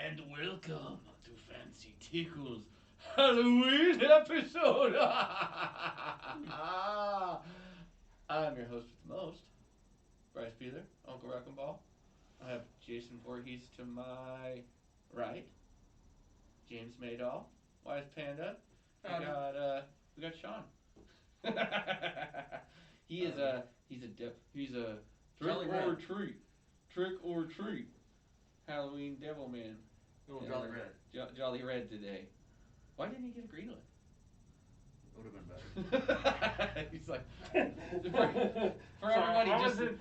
And welcome to Fancy Tickles Halloween episode. I'm your host with the most, Bryce Beeler, Uncle Wrecking-Ball. I have Jason Voorhees to my right, James Maydall, Wise Panda. We got Sean. He's a trick or treat Halloween devil man. Little Jolly Red. Jolly Red today. Why didn't he get a green one? Would have been better. He's like, for everybody, I just was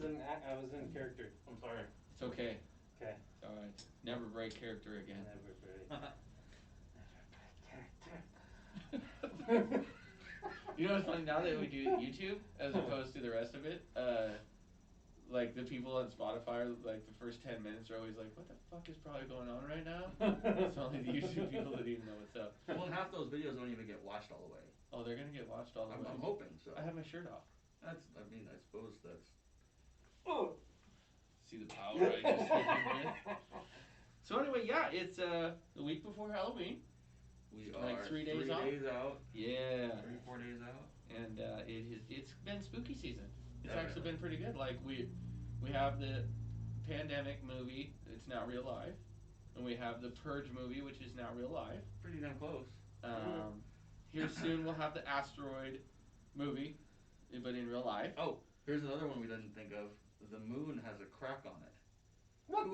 in character. I'm sorry. it's okay. Okay. It's all right. Never break character again. You know what's funny now that we do YouTube as opposed to the rest of it? Like the people on Spotify, like the first 10 minutes are always like, "What the fuck is probably going on right now?" It's only the YouTube people that even know what's up. Well, half those videos don't even get watched all the way. Oh, they're gonna get watched all the way. I'm hoping so. I have my shirt off. I suppose that's. Oh. See the power I just hit him with. So anyway, yeah, it's the week before Halloween. We like are 3 days out. 3 days out. Yeah. 4 days out. And it's been spooky season. It's Definitely. actually been pretty good. Like we have the pandemic movie. It's now real life, and we have the Purge movie, which is now real life. Pretty damn close. Here soon we'll have the asteroid movie, but in real life. Oh, here's another one we didn't think of. The moon has a crack on it. Fuck?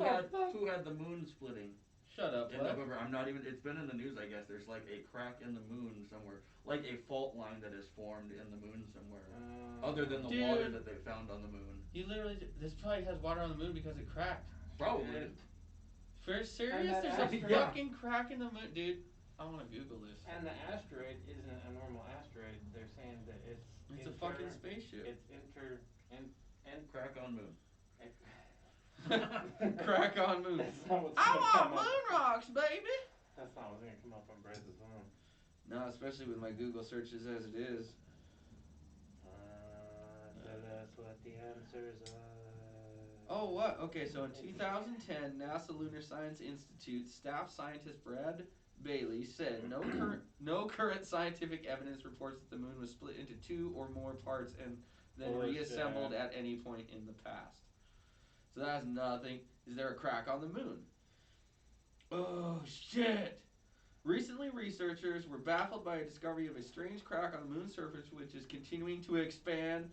Who had the moon splitting? Shut up. In November. I'm not even. It's been in the news, I guess. There's like a crack in the moon somewhere, like a fault line that is formed in the moon somewhere, other than the water that they found on the moon. You literally. This probably has water on the moon because it cracked. Probably. For serious? There's a fucking crack in the moon, dude. I want to Google this. And the asteroid isn't a normal asteroid. They're saying that It's a fucking spaceship. It's Crack on moon. Crack on moon. I want moon rocks, baby. That's not what's gonna come up on Bryce's phone. No, especially with my Google searches as it is. Tell us what the answers are. Oh, what? Okay, so in 2010, NASA Lunar Science Institute staff scientist Brad Bailey said no current scientific evidence reports that the moon was split into two or more parts and then reassembled at any point in the past. So that has nothing. Is there a crack on the moon? Oh, shit. Recently, researchers were baffled by a discovery of a strange crack on the moon's surface, which is continuing to expand.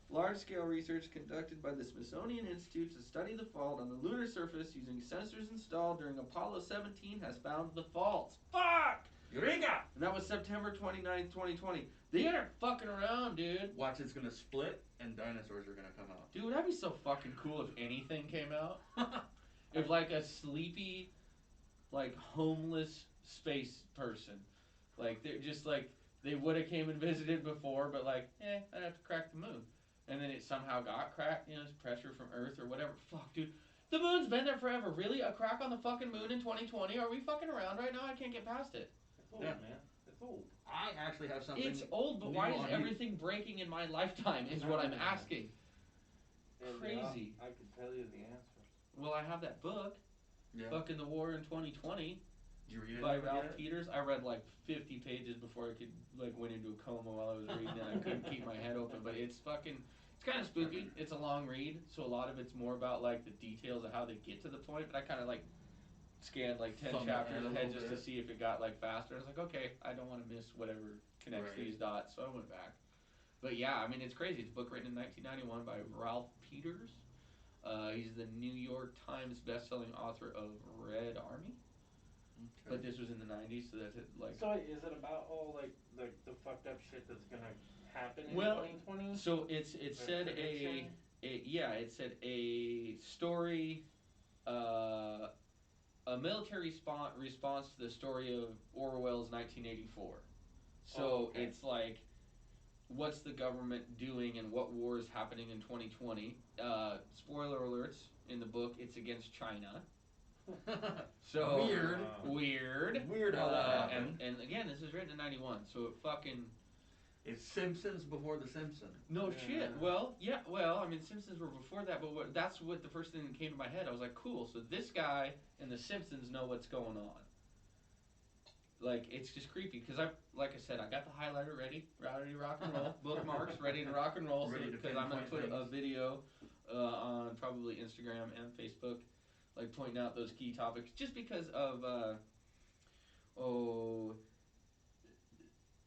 Large-scale research conducted by the Smithsonian Institute to study the fault on the lunar surface using sensors installed during Apollo 17 has found the fault. Fuck! Eureka! And that was September 29th, 2020. They aren't fucking around, dude. Watch, it's gonna split and dinosaurs are gonna come out. Dude, that'd be so fucking cool if anything came out. If like a sleepy, like homeless space person, like they're just like they would have came and visited before, but like, I'd have to crack the moon, and then it somehow got cracked. You know, it's pressure from Earth or whatever. Fuck, dude, the moon's been there forever. Really, a crack on the fucking moon in 2020? Are we fucking around right now? I can't get past it. It's old, man. It's old. I actually have something. It's old, but why is everything breaking in my lifetime? Is what I'm asking. And, Crazy. I could tell you the answers. Well, I have that book. Yeah. Fucking the War in 2020 Did you read it by ever Ralph yet? Peters. I read like 50 pages before I could went into a coma while I was reading it. I couldn't keep my head open, but it's kind of spooky. It's a long read, so a lot of it's more about like the details of how they get to the point. But I kind of like scanned like 10 chapters ahead just to see if it got like faster. I was like, okay, I don't want to miss whatever connects these dots, so I went back. But yeah, I mean, it's crazy. It's a book written in 1991 by Ralph Peters. He's the New York Times best-selling author of Red Army. Okay. But this was in the 90s, so that's it. Like. So is it about all like the fucked up shit that's gonna happen in 2020? So it said it said a story, a military response to the story of Orwell's 1984. So it's like, what's the government doing and what war is happening in 2020? Spoiler alerts in the book, it's against China. So weird how that happened. And again, this is written in 91, so it fucking It's Simpsons before the Simpsons. No shit. Well, yeah. Well, I mean, Simpsons were before that, but that's what the first thing that came to my head. I was like, cool. So this guy and the Simpsons know what's going on. Like, it's just creepy because like I said, I got the highlighter ready to rock and roll, bookmarks ready to rock and roll. Because I'm gonna put a video on probably Instagram and Facebook, like pointing out those key topics, just because of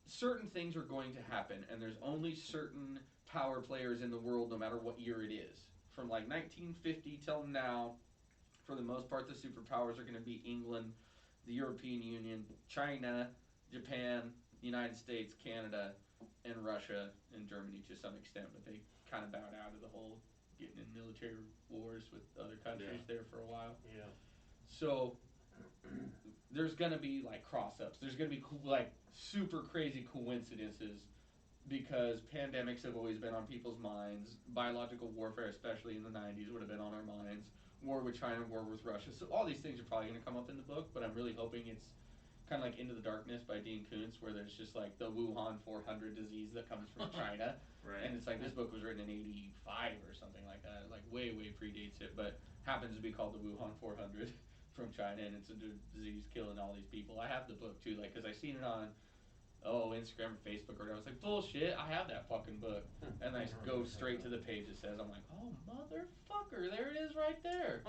certain things are going to happen, and there's only certain power players in the world, no matter what year it is. From like 1950 till now, for the most part, the superpowers are going to be England, the European Union, China, Japan, the United States, Canada, and Russia, and Germany to some extent, but they kind of bowed out of the whole getting in military wars with other countries there for a while. Yeah. So there's gonna be like cross-ups. There's gonna be like super crazy coincidences because pandemics have always been on people's minds. Biological warfare, especially in the 90s, would have been on our minds. War with China, war with Russia. So all these things are probably gonna come up in the book, but I'm really hoping it's kind of like Into the Darkness by Dean Koontz, where there's just like the Wuhan 400 disease that comes from China. Right. And it's like this book was written in 85 or something like that. Like way predates it, but happens to be called the Wuhan 400 from China, and it's a disease killing all these people. I have the book too, like, because I seen it on Instagram or Facebook or whatever. I was like, bullshit, I have that fucking book. And I go straight to the page it says, I'm like, oh motherfucker, there it is right there.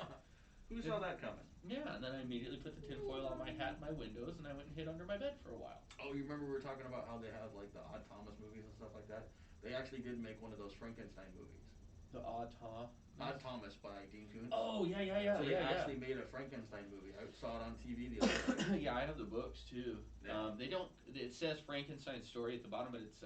Who saw that coming? Yeah, and then I immediately put the tinfoil on my hat and my windows, and I went and hid under my bed for a while. Oh, you remember we were talking about how they had like the Odd Thomas movies and stuff like that? They actually did make one of those Frankenstein movies. The Odd Thomas? Odd Thomas by Dean Koontz. Oh, yeah. So they actually made a Frankenstein movie. I saw it on TV the other day. Yeah, I have the books too. Yeah. They don't. It says Frankenstein's story at the bottom, but it's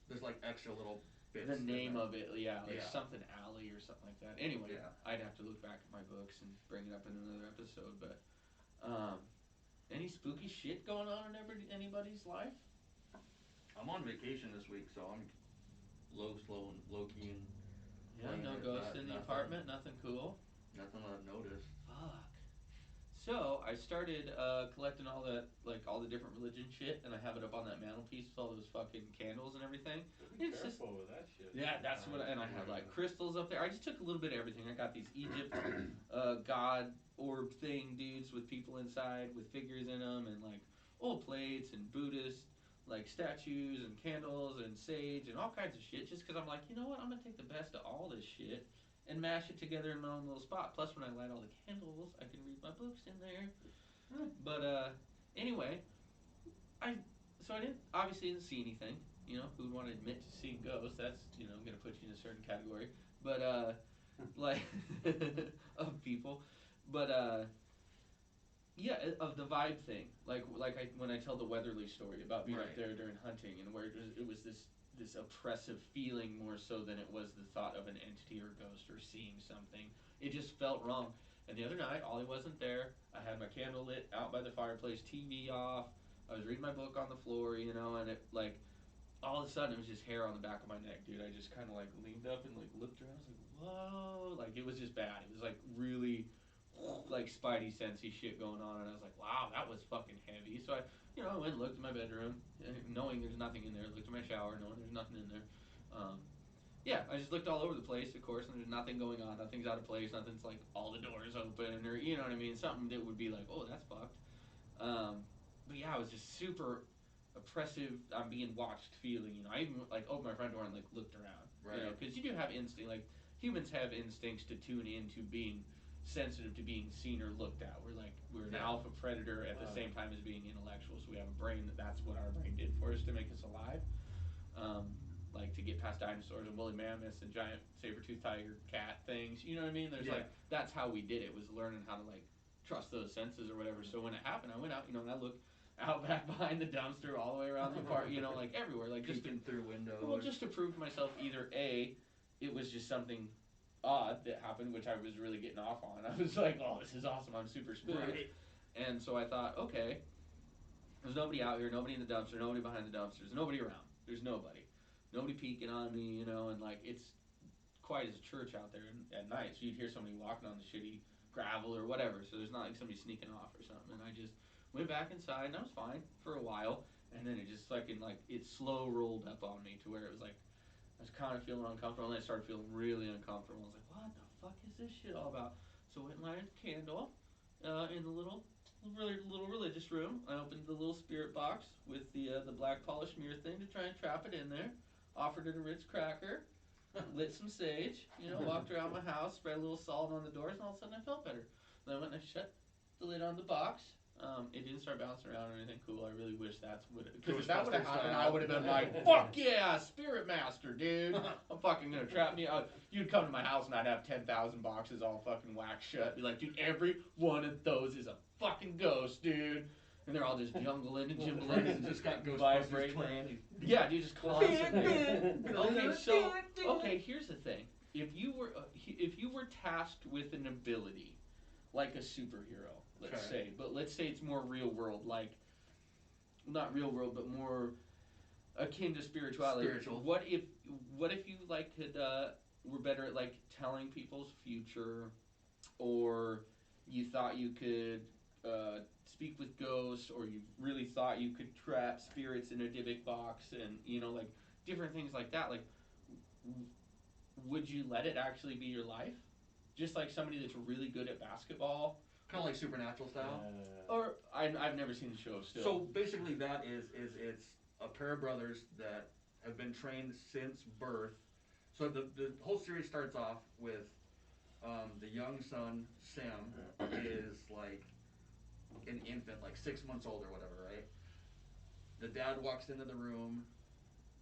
There's like extra little bits. the name of it. Yeah, like Yeah. something Alley or something like that. Anyway, Yeah. I'd have to look back at my books and bring it up in another episode. But any spooky shit going on in anybody's life? I'm on vacation this week, so I'm low key and Yeah, no ghosts in the apartment. Nothing cool. nothing I've noticed. Fuck. So I started collecting all the different religion shit, and I have it up on that mantelpiece with all those fucking candles and everything. Be It's careful with that shit. Yeah, that's what. And I have like crystals up there. I just took a little bit of everything. I got these Egypt god orb thing dudes with people inside with figures in them, and like old plates and Buddhist like statues and candles and sage and all kinds of shit. Just because I'm like, you know what? I'm gonna take the best of all this shit and mash it together in my own little spot. Plus, when I light all the candles, I can read my books in there. But anyway, I obviously didn't see anything. You know, who'd want to admit to seeing ghosts? That's, you know, gonna put you in a certain category. But like of people, but yeah, of the vibe thing. Like when I tell the Weatherly story about being up there during hunting, and where it was this oppressive feeling more so than it was the thought of an entity or ghost or seeing something. It just felt wrong. And the other night, Ollie wasn't there. I had my candle lit out by the fireplace, TV off. I was reading my book on the floor, you know, and it like all of a sudden it was just hair on the back of my neck, dude. I just kind of like leaned up and like looked around. I was like, whoa, like it was just bad. It was like really like spidey sensey shit going on, and I was like, wow, that was fucking heavy. So I went and looked in my bedroom, knowing there's nothing in there. Looked in my shower, knowing there's nothing in there. Yeah, I just looked all over the place, of course, and there's nothing going on. Nothing's out of place. Nothing's like all the doors open, or you know what I mean. Something that would be like, oh, that's fucked. But yeah, it was just super oppressive. I'm being watched feeling. You know, I even like opened my front door and like looked around. Right. You know, because you do have instinct. Like humans have instincts to tune into being sensitive to being seen or looked at. We're an alpha predator at the same time as being intellectual. So we have a brain that's what our brain did for us to make us alive. Like to get past dinosaurs and woolly mammoths and giant saber-toothed tiger cat things. You know what I mean? There's like that's how we did it, was learning how to like trust those senses or whatever. So when it happened, I went out, and I looked out back behind the dumpster, all the way around the park, like everywhere, like just through windows. Well, just to prove to myself either A, it was just something odd that happened, which I was really getting off on. I was like, oh, this is awesome, I'm super spooked. Right. And so I thought, okay, there's nobody out here, nobody in the dumpster, nobody behind the dumpsters, nobody around. There's nobody peeking on me, and like it's quiet as a church out there at night, so you'd hear somebody walking on the shitty gravel or whatever, so there's not like somebody sneaking off or something. And I just went back inside, and I was fine for a while, and then it just fucking like it slow rolled up on me to where it was like I was kind of feeling uncomfortable, and then I started feeling really uncomfortable. I was like, what the fuck is this shit all about? So I went and lighted the candle in the little religious room. I opened the little spirit box with the black polished mirror thing to try and trap it in there. Offered it a Ritz cracker, lit some sage, walked around my house, spread a little salt on the doors, and all of a sudden I felt better. Then I went and I shut the lid on the box. It didn't start bouncing around or anything cool. I really wish that's what it... Because if that would have happened, I would have been like, fuck yeah, Spirit Master, dude. I'm fucking gonna trap me out. You'd come to my house and I'd have 10,000 boxes all fucking waxed shut. Be like, dude, every one of those is a fucking ghost, dude. And they're all just jungling and jimbling and just got Ghostbusters playing. Yeah, dude, just constantly. Okay, here's the thing. If you were tasked with an ability, like a superhero, let's say, but let's say it's more real world, like not real world, but more akin to spirituality. Spiritual. What if you like could were better at like telling people's future, or you thought you could speak with ghosts, or you really thought you could trap spirits in a Dybbuk box, and like different things like that. Like, would you let it actually be your life? Just like somebody that's really good at basketball. Kind of like Supernatural style. Or I've never seen the show still. So basically, that is it's a pair of brothers that have been trained since birth. So the whole series starts off with the young son Sam is like an infant, like 6 months old or whatever, right? The dad walks into the room,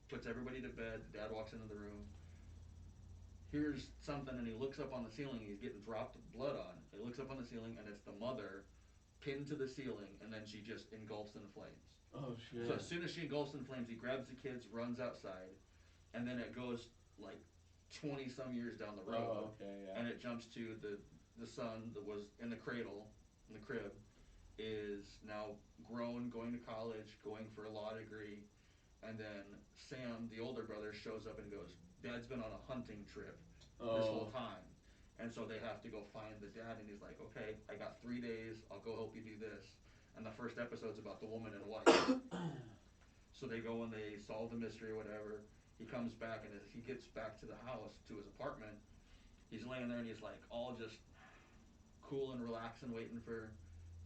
puts everybody to bed. The dad walks into the room. Here's something, and he looks up on the ceiling. He's getting dropped blood on. He looks up on the ceiling, and it's the mother pinned to the ceiling, and then she just engulfs in flames. Oh shit! So as soon as she engulfs in flames, he grabs the kids, runs outside, and then it goes like 20 some years down the road. Oh, okay, yeah. And it jumps to the son that was in the cradle, in the crib, is now grown, going to college, going for a law degree, and then Sam, the older brother, shows up and goes, Dad's been on a hunting trip this whole time. And so they have to go find the dad, and he's like, okay, I got 3 days, I'll go help you do this. And the first episode's about the woman and wife. So they go and they solve the mystery or whatever. He comes back, and as he gets back to the house, to his apartment, he's laying there and he's like all just cool and relaxed and waiting for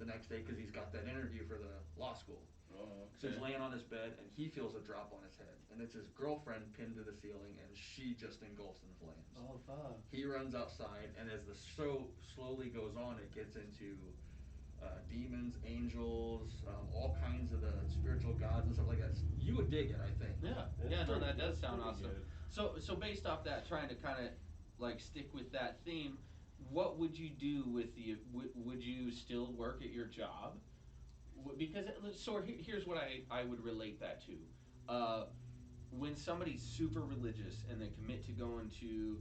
the next day because he's got that interview for the law school. Oh, okay. So he's laying on his bed, and he feels a drop on his head, and it's his girlfriend pinned to the ceiling, and she just engulfs in flames. Oh fuck. He runs outside, and as the show slowly goes on, it gets into demons, angels, all kinds of the spiritual gods and stuff like that. You would dig it, I think. Yeah, no, that does sound awesome. Good. So based off that, trying to kind of like stick with that theme, what would you do with would you still work at your job? Because here's what I would relate that to. When somebody's super religious and they commit to going to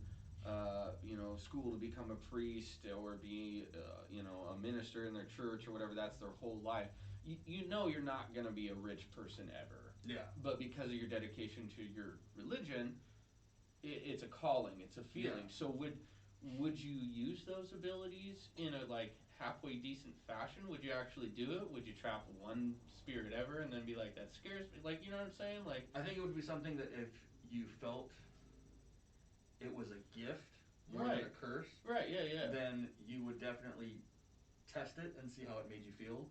school to become a priest or be a minister in their church or whatever, that's their whole life. You're not going to be a rich person ever. Yeah. But because of your dedication to your religion, it's a calling, it's a feeling. Yeah. So would you use those abilities in a like halfway decent fashion? Would you actually do it? Would you trap one spirit ever and then be like, that scares me? Like, you know what I'm saying? Like, I think it would be something that if you felt it was a gift more than a curse, right? Yeah. then you would definitely test it and see how it made you feel.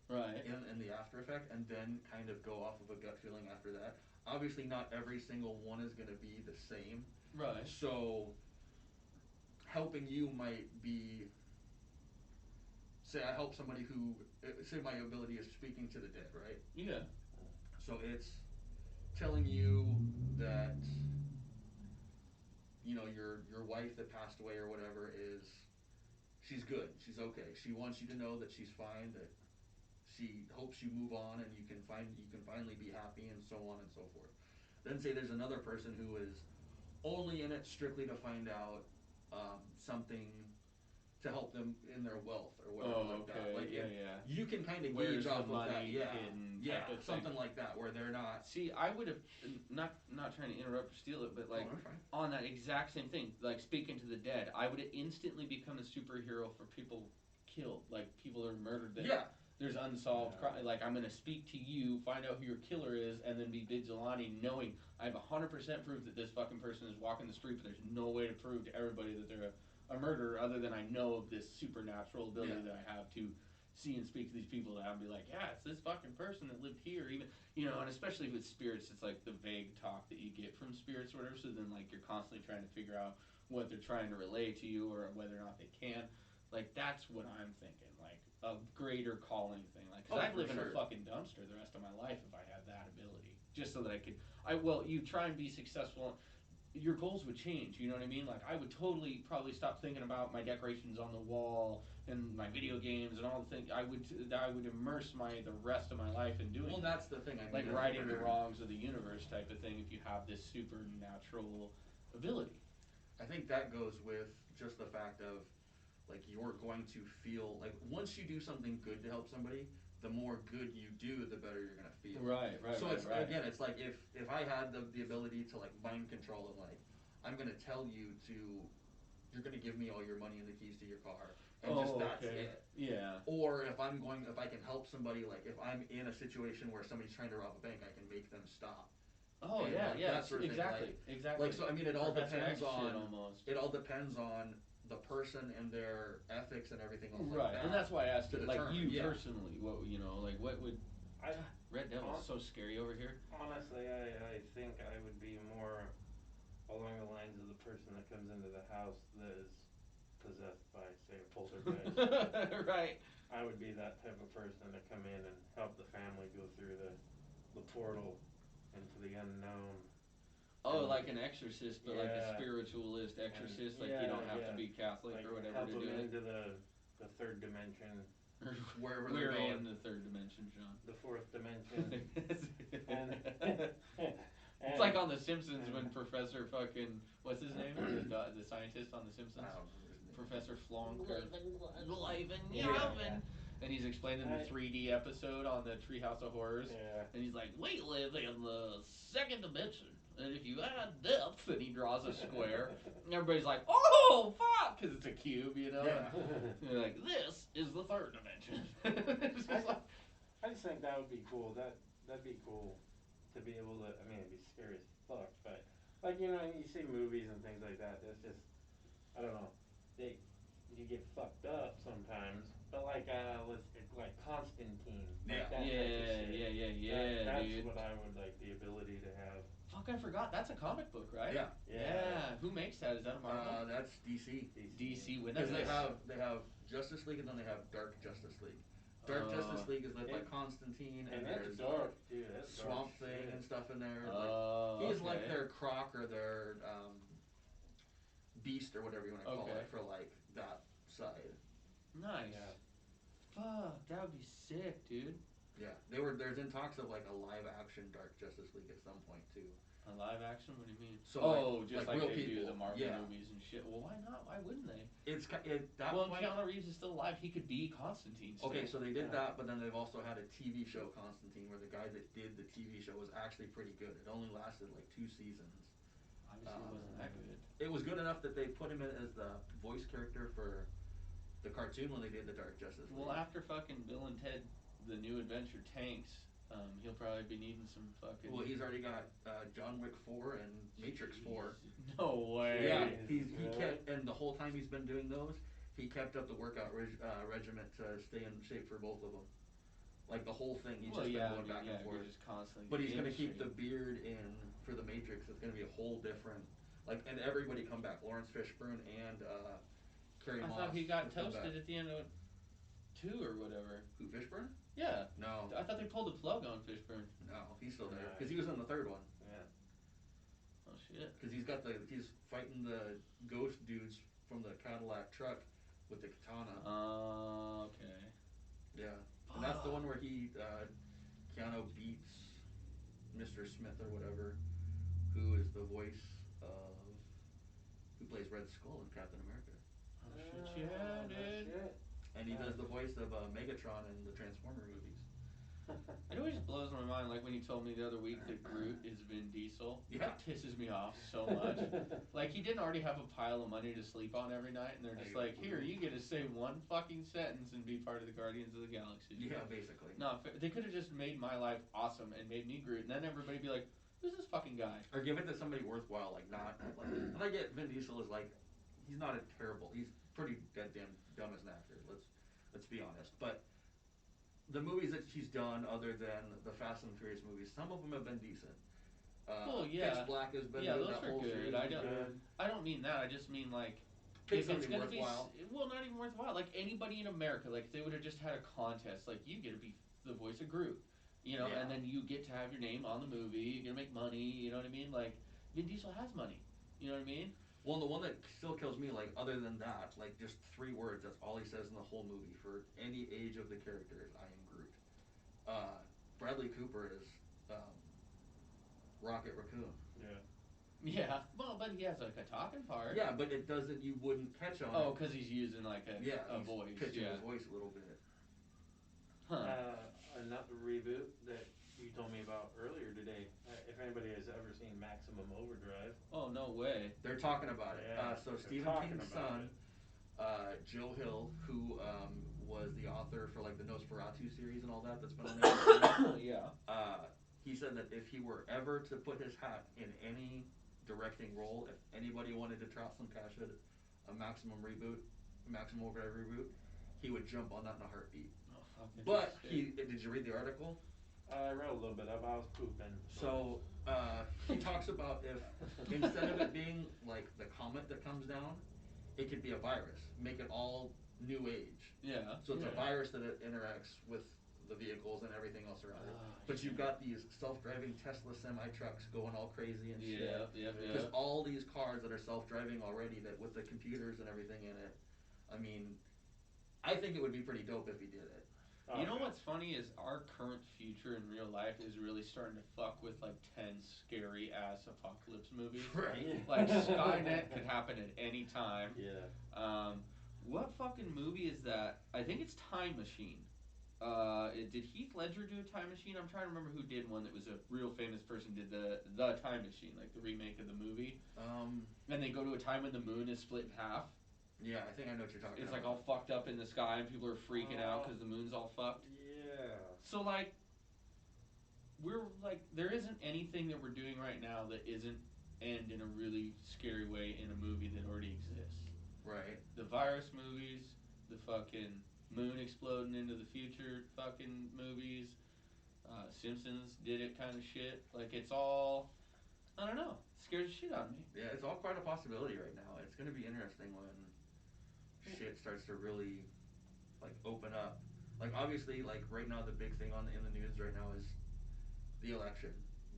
Right. In the after effect, and then kind of go off of a gut feeling after that. Obviously, not every single one is going to be the same. Right. So, helping you might be, say I help somebody who, say my ability is speaking to the dead, right? Yeah. So it's telling you that, your wife that passed away or whatever she's good, she's okay. She wants you to know that she's fine, that she hopes you move on and you can finally be happy, and so on and so forth. Then say there's another person who is only in it strictly to find out something to help them in their wealth or whatever that. Like you can kind of gauge off of that. Yeah, something like that where they're not. See, I would have not trying to interrupt or steal it, but like on that exact same thing, like speaking to the dead, I would have instantly become a superhero for people killed, like people that are murdered. There's unsolved crime. Like, I'm gonna speak to you, find out who your killer is, and then be vigilante, knowing I have 100% proof that this fucking person is walking the street, but there's no way to prove to everybody that they're a murderer, other than I know of this supernatural ability that I have to see and speak to these people, that I'll be like, yeah, it's this fucking person that lived here, even, and especially with spirits, it's like the vague talk that you get from spirits or whatever, so then, like, you're constantly trying to figure out what they're trying to relay to you, or whether or not they can. Like, that's what I'm thinking, like, a greater calling thing. Like, because I'd live in a fucking dumpster the rest of my life if I had that ability. Just so that I could, you try and be successful, your goals would change, you know what I mean? Like, I would totally probably stop thinking about my decorations on the wall and my video games and all the things. I would immerse the rest of my life in doing. Well, that's the thing. I mean, like righting the wrongs of the universe type of thing. If you have this supernatural ability, I think that goes with just the fact of, like, you're going to feel like once you do something good to help somebody, the more good you do, the better you're gonna feel. Right. So it's again, it's like if I had the ability to, like, mind control and, like, I'm gonna tell you to, you're gonna give me all your money and the keys to your car, and just that's it. Yeah. Or if I can help somebody, like if I'm in a situation where somebody's trying to rob a bank, I can make them stop. Oh, And, yeah, that sort of exactly. thing. Like, so I mean, it all depends on almost. it all depends on the person and their ethics and everything else Right, like that. and that's why I asked you, like, determine, you personally, what what would Red Devil's so scary over here. Honestly, I think I would be more along the lines of the person that comes into the house that is possessed by, say, a poltergeist. Right. I would be that type of person to come in and help the family go through the portal into the unknown. Oh, like an exorcist, but like a Yeah. spiritualist exorcist, And- like you don't have yeah. to be Catholic Like or whatever help to do them it. into the third dimension, Wherever We're they're going. in the third dimension, John. the fourth dimension. and It's like on The Simpsons when Professor fucking, what's his name? The scientist on The Simpsons? I don't remember his name. Professor Flonk or Glavin, Yeah. and he's explaining the 3D episode on the Treehouse of Horrors, and he's like, we live in the second dimension, and if you add depth, and he draws a square, and everybody's like, oh, fuck, because it's a cube, Yeah. and they're like, this is the third dimension. It's just like, I just think that would be cool. That'd be cool to be able to. I mean, it'd be scary as fuck, but like you see movies and things like that. That's just, I don't know. You get fucked up sometimes, but like like Constantine. Like that type of shit. That's dude. what I would like the ability to have. Fuck, I forgot. That's a comic book, right? Yeah. Who makes that? Is that a Marvel? That's DC. DC with Because they have Justice League and then they have Dark Justice League. Dark Justice League is led by Constantine, and that's there's dark, dude. That's Swamp dark Thing shit. and stuff in there. He's He's like their Croc or their Beast or whatever you want to call it for like that side. Nice. Yeah. Fuck, that would be sick, dude. Yeah, there's in talks of like a live action Dark Justice League at some point too. A live action? What do you mean? So just like like real they do people. the Marvel Yeah. movies and shit. Well, why not? Why wouldn't they? That Well, point. Keanu Reeves is still alive. He could be Constantine still. Okay, so they did that, but then they've also had a TV show, Constantine, where the guy that did the TV show was actually pretty good. It only lasted like 2 seasons. Obviously, it wasn't that good. It was good enough that they put him in as the voice character for the cartoon when they did the Dark Justice League. Well, after fucking Bill and Ted, The New Adventure tanks, he'll probably be needing some fucking. Well, he's already got John Wick 4 and Matrix 4. No way. Yeah, he kept, and the whole time he's been doing those, he kept up the workout regiment to stay in shape for both of them. Like the whole thing, he's just been going back and forth. Just constantly. But he's gonna keep the beard in for the Matrix. It's gonna be a whole different, like, and everybody come back. Lawrence Fishburne and Carrie Moss. I thought he got come toasted back. at the end of 2 or whatever. Who, Fishburne? Yeah. No. I thought they pulled the plug on Fishburne. No, he's still there because he was in the third one. Yeah. Oh shit. Because he's fighting the ghost dudes from the Cadillac truck with the katana. Okay. Yeah, and that's the one where Keanu beats Mr. Smith or whatever, who is the voice of, who plays Red Skull in Captain America. Oh shit, yeah, dude. Shit. And he does the voice of Megatron in the Transformer movies. It always blows my mind, like when you told me the other week that Groot is Vin Diesel. Yeah. It pisses me off so much. Like, he didn't already have a pile of money to sleep on every night, and they're just like, here, you get to say one fucking sentence and be part of the Guardians of the Galaxy. Yeah, basically. No, they could have just made my life awesome and made me Groot, and then everybody be like, who's this fucking guy? Or give it to somebody worthwhile, like not like. And I get Vin Diesel is like, he's not a terrible. He's pretty goddamn dumb as an actor. Let's be honest. But the movies that she's done, other than the Fast and Furious movies, some of them have been decent. Well, yeah. Pitch Black has been Yeah, good. those That are whole good. series I is don't- good. I don't mean that. I just mean, like, Pick if it's something gonna worthwhile. well, not even worthwhile. Like, anybody in America, like, if they would have just had a contest, like, you get to be the voice of Groot, you know, Yeah. and then you get to have your name on the movie. You're gonna make money. You know what I mean? Like, Vin Diesel has money. You know what I mean? Well, the one that still kills me, like, other than that, like, just 3 words, that's all he says in the whole movie for any age of the character is, I am Groot. Bradley Cooper is, Rocket Raccoon. Yeah. Yeah. Well, but he has, like, a talking part. Yeah, but it doesn't, you wouldn't catch on Oh, it. because he's using, like, a Yeah, he's voice. pitching Yeah. his voice a little bit. Huh. Another reboot that you told me about earlier today. If anybody has ever seen Maximum Overdrive. Oh, no way. They're talking about it. Yeah, So they're Stephen talking King's about son, Joe Hill, who was the author for like the Nosferatu series and all that that's been on there. Yeah. He said that if he were ever to put his hat in any directing role, if anybody wanted to trot some cash at a Maximum Overdrive reboot, he would jump on that in a heartbeat. Oh, fuck. But did you read the article? I read a little bit of it. I was pooping. So he talks about if instead of it being like the comet that comes down, it could be a virus. Make it all new age. Yeah. So it's Yeah. a virus that it interacts with the vehicles and everything else around it. But you've got these self-driving Tesla semi-trucks going all crazy and shit. Yeah. Because all these cars that are self-driving already, that with the computers and everything in it, I mean, I think it would be pretty dope if he did it. You know what's funny is our current future in real life is really starting to fuck with like 10 scary ass apocalypse movies. Right. Like Skynet could happen at any time. Yeah. What fucking movie is that? I think it's Time Machine. Did Heath Ledger do a Time Machine? I'm trying to remember who did one that was a real famous person did the Time Machine, like the remake of the movie. And they go to a time when the moon is split in half. Yeah, I think I know what you're talking It's about. like all fucked up in the sky and people are freaking out because the moon's all fucked. Yeah. So like, we're like, there isn't anything that we're doing right now that isn't end in a really scary way in a movie that already exists. Right. The virus movies, the fucking moon exploding into the future fucking movies, Simpsons did it kind of shit. Like, it's all, I don't know, scares the shit out of me. Yeah, it's all quite a possibility right now. It's going to be interesting when shit starts to really, like, open up. Like, obviously, like, right now the big thing in the news right now is the election.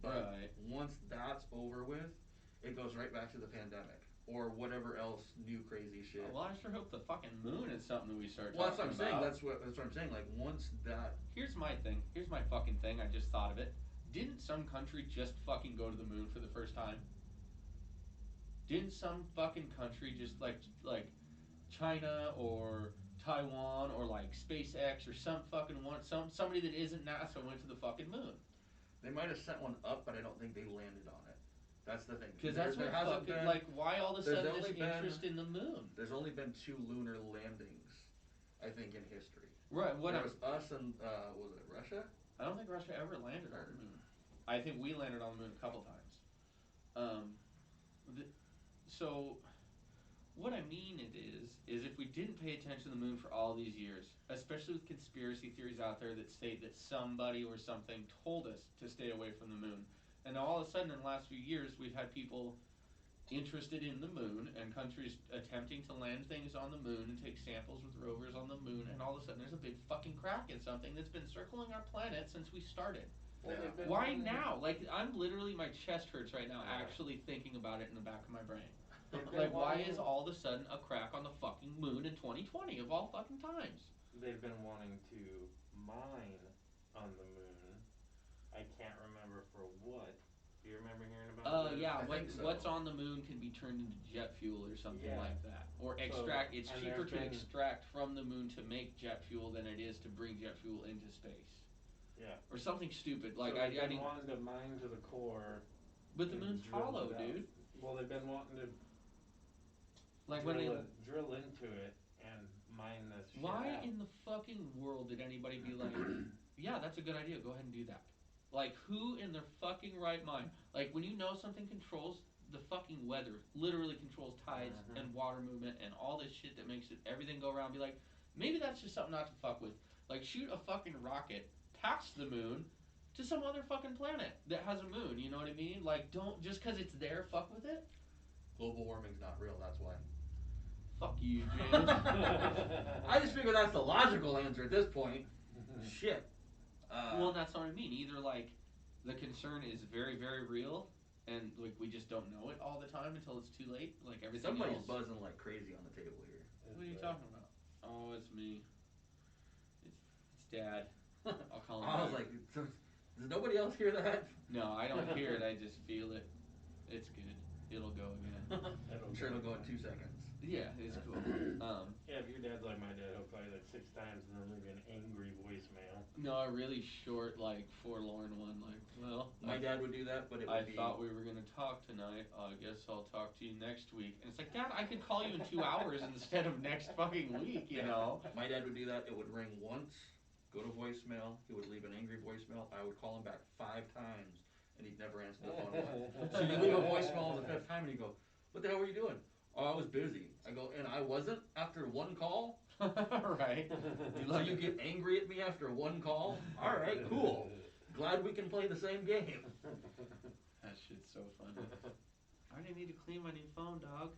But Right. once that's over with, it goes right back to the pandemic. Or whatever else new crazy shit. Well, I sure hope the fucking moon is something that we start Well, that's what talking I'm saying. about. That's what I'm saying. Like, once that... Here's my thing. Here's my fucking thing. I just thought of it. Didn't some country just fucking go to the moon for the first time? Didn't some fucking country just like China or Taiwan or like SpaceX or some fucking one, somebody that isn't NASA went to the fucking moon? They might have sent one up, but I don't think they landed on it. That's the thing. Because that's what fucking, like, why all of a there's sudden only this been- interest in the moon? There's only been 2 lunar landings, I think, in history. Right, what There was us and, was it Russia? I don't think Russia ever landed on the moon. I think we landed on the moon a couple times. So, what I mean is if we didn't pay attention to the moon for all these years, especially with conspiracy theories out there that state that somebody or something told us to stay away from the moon, and all of a sudden in the last few years we've had people interested in the moon and countries attempting to land things on the moon and take samples with rovers on the moon, and all of a sudden there's a big fucking crack in something that's been circling our planet since we started. Well, Yeah. they've been Why wanting- now? Like, I'm literally, my chest hurts right now Yeah. actually thinking about it in the back of my brain. They've been Like, why wanting- is all of a sudden a crack on the fucking moon in 2020 of all fucking times? They've been wanting to mine on the moon. I can't remember for what. Do you remember hearing about that? Yeah, I think so. what's on the moon can be turned into jet fuel or something Yeah. like that. Or So, extract, it's and cheaper there's to been- extract from the moon to make jet fuel than it is to bring jet fuel into space. Yeah. or something stupid. Like so I they've been didn't. wanting to mine to the core. But the and moon's drill hollow, it out. dude. Well, they've been wanting to Like when drill into it and mine this shit why out. in the fucking world did anybody be like, yeah, that's a good idea, go ahead and do that? Like, who in their fucking right mind? Like, when you know something controls the fucking weather, literally controls tides and water movement and all this shit that makes it everything go around, be like, maybe that's just something not to fuck with. Like, shoot a fucking rocket past the moon to some other fucking planet that has a moon, you know what I mean? Like, don't, just because it's there, fuck with it? Global warming's not real, that's why. Fuck you, James. I just figure that's the logical answer at this point. Shit. Well, that's what I mean. Either like the concern is very, very real, and like we just don't know it all the time until it's too late. Like everything somebody's else. buzzing like crazy on the table here. What are you talking about? Oh, it's me. It's Dad. I'll call him. I was like, does nobody else hear that? No, I don't hear it. I just feel it. It's good. It'll go again. I'm sure it'll go in 2 seconds. Yeah, it's cool. Yeah, if your dad's like my dad, he'll call you like 6 times and then leave you an angry voicemail. No, a really short, like forlorn one. Like, well, my dad would do that, but it would be. I thought we were gonna talk tonight. I guess I'll talk to you next week. And it's like, Dad, I could call you in 2 hours instead of next fucking week. You know. My dad would do that. It would ring once, go to voicemail. He would leave an angry voicemail. I would call him back 5 times, and he'd never answer the phone once. So you leave a voicemail on the 5th time, and he'd go, "What the hell were you doing?" "Oh, I was busy." I go, "And I wasn't after 1 call?" Right. So you get angry at me after 1 call? All right, cool. Glad we can play the same game. That shit's so funny. I didn't need to clean my new phone, dog.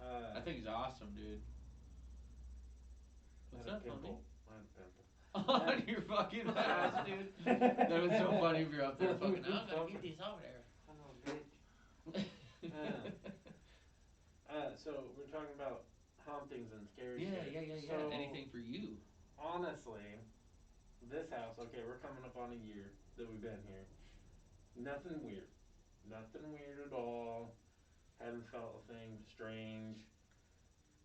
I think it's awesome, dude. What's up, homie? On your fucking ass, dude. That was so funny if you're up there fucking, I'm gonna get these over there. Son of a bitch. So we're talking about hauntings and scary shit. Yeah. So, anything for you. Honestly, this house, okay, we're coming up on a year that we've been here. Nothing weird. Nothing weird at all. Haven't felt a thing strange.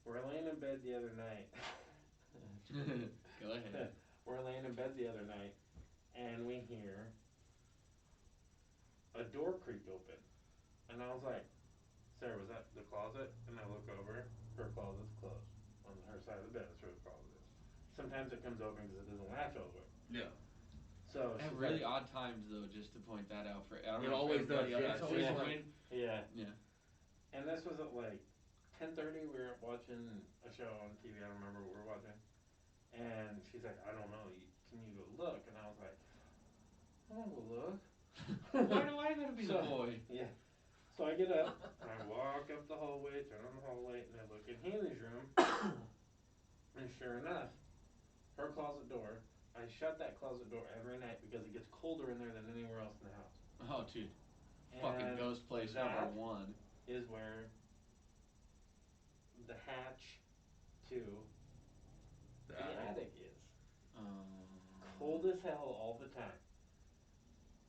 We're laying in bed the other night. Go ahead. We're laying in bed the other night, and we hear a door creak open. And I was like, "Sarah, was that the closet?" And I look over, her closet's closed. On her side of the bed is where the closet is. Sometimes it comes open because it doesn't latch all the way. Yeah. So At really odd times, though, just to point that out for. I don't It know always does, else. yeah. It's always Yeah. fine. Yeah. Yeah. And this was at like 10:30. We were watching a show on TV. I don't remember what we were watching. And she's like, "I don't know. Can you go look?" And I was like, "I want to go look." Why do I gotta be the boy? Yeah. So I get up, and I walk up the hallway, turn on the hallway, and I look in Haley's room. And sure enough, her closet door, I shut that closet door every night because it gets colder in there than anywhere else in the house. Oh, dude. And Fucking ghost place that #1. is where the hatch to the attic is. Cold as hell all the time.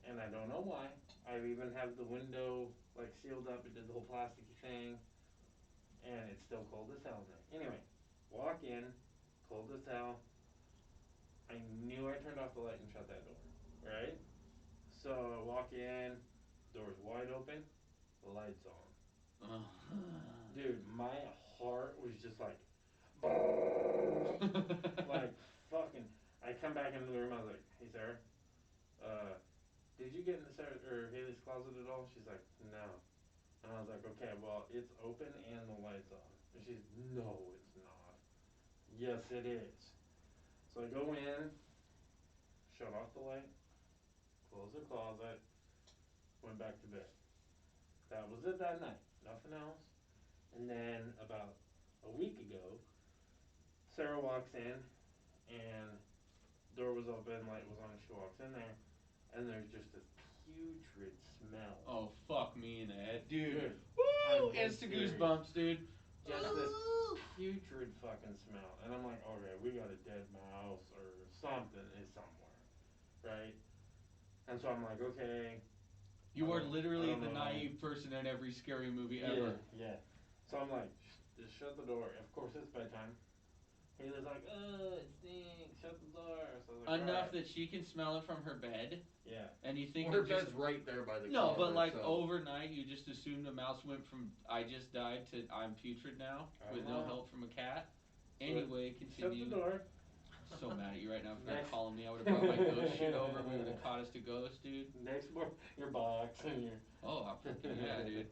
And I don't know why. I even have the window like sealed up. It did the whole plasticky thing. And it's still cold as hell in there. Anyway, walk in, cold as hell. I knew I turned off the light and shut that door. Right? So I walk in, door's wide open, the light's on. Dude, my heart was just like, like fucking. I come back into the room. I was like, "Hey Sarah, did you get into Sarah or Haley's closet at all?" She's like, "No." And I was like, "Okay, well it's open and the light's on." And she's, "No, it's not." "Yes, it is." So I go in, shut off the light, close the closet, went back to bed. That was it that night. Nothing else. And then about a week ago, Sarah walks in, and door was open, light was on. She walks in there, and there's just this putrid smell. Oh, fuck me in the head. Dude. Woo! Instant goosebumps, dude. Just this putrid fucking smell. And I'm like, okay, we got a dead mouse or something is somewhere. Right? And so I'm like, okay. You are literally the know. naive person in every scary movie ever. Yeah. So I'm like, just shut the door. Of course, it's bedtime. Haley's like, "Oh, it stinks. Shut the door." So I was like, enough Right. that she can smell it from her bed, Yeah. and you think Well, her it just bed's right there by the no, but closet, like so. overnight, you just assume the mouse went from I just died to I'm putrid now I with don't no know. help from a cat. But Anyway, Shut continue. the door. I'm so mad at you right now for not Next. calling me. I would have brought my ghost shit over. We would have caught us to ghost, dude. Next more your box and your. Oh, I fucking yeah, dude.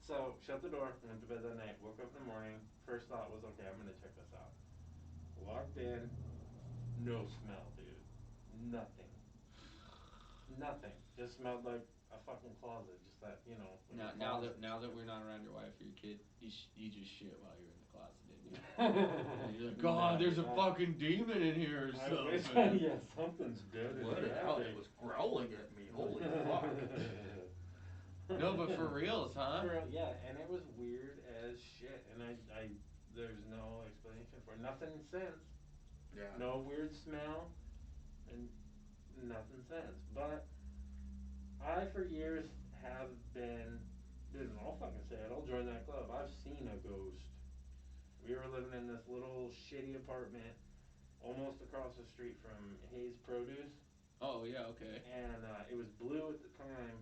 So shut the door. Went to bed that night. Woke up in the morning. First thought was, okay, I'm gonna check this out. Walked in. No smell, dude. Nothing. Nothing. Just smelled like a fucking closet. Just that, you know. Like Now closet. that we're not around your wife or your kid, you just shit while you're in the closet, didn't you? You're like, God, there's a fucking demon in here or I wish. something. Yeah, something's dead in Let it the out. attic. It was growling at me. Holy fuck. No, but for reals, huh? Yeah, and it was weird as shit, and I there's no explanation for it. Nothing since. Yeah. No weird smell, and nothing since. But I, for years, have been, dude, and I'll fucking say it, I'll join that club. I've seen a ghost. We were living in this little shitty apartment almost across the street from Hayes Produce. Oh yeah, okay. And it was blue at the time.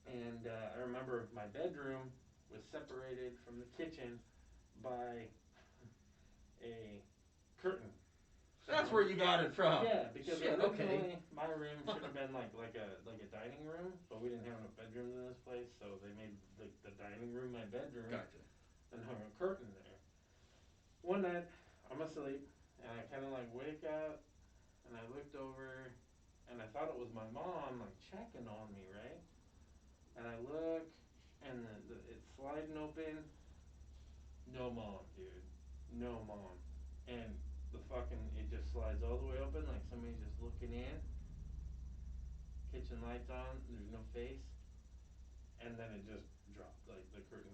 And I remember my bedroom was separated from the kitchen by a curtain. That's where you got it from. Yeah, because Shit, originally okay. my room should have been like a dining room, but we didn't have enough bedrooms in this place, so they made the dining room my bedroom. Gotcha. And hung a curtain there. One night, I'm asleep, and I kind of like wake up, and I looked over, and I thought it was my mom like checking on me, right? And I look, and it's sliding open. No mom, dude. No mom. And it just slides all the way open, like somebody's just looking in. Kitchen lights on, there's no face. And then it just dropped, like the curtain.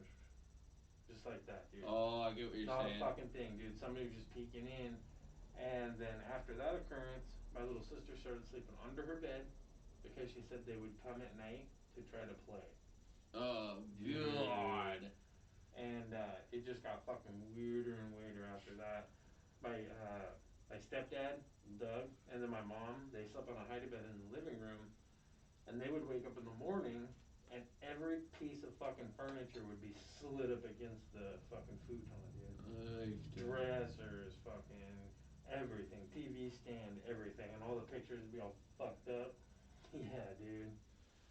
Just like that, dude. Oh, I get what you're Not saying. a fucking thing, dude. Somebody was just peeking in. And then after that occurrence, my little sister started sleeping under her bed because she said they would come at night to try to play. Oh, God. And it just got fucking weirder and weirder after that. My stepdad, Doug, and then my mom, they slept on a hide-a-bed in the living room. And they would wake up in the morning, and every piece of fucking furniture would be slid up against the fucking futon, dude. Dressers, fucking everything. TV stand, everything. And all the pictures would be all fucked up. Yeah, dude.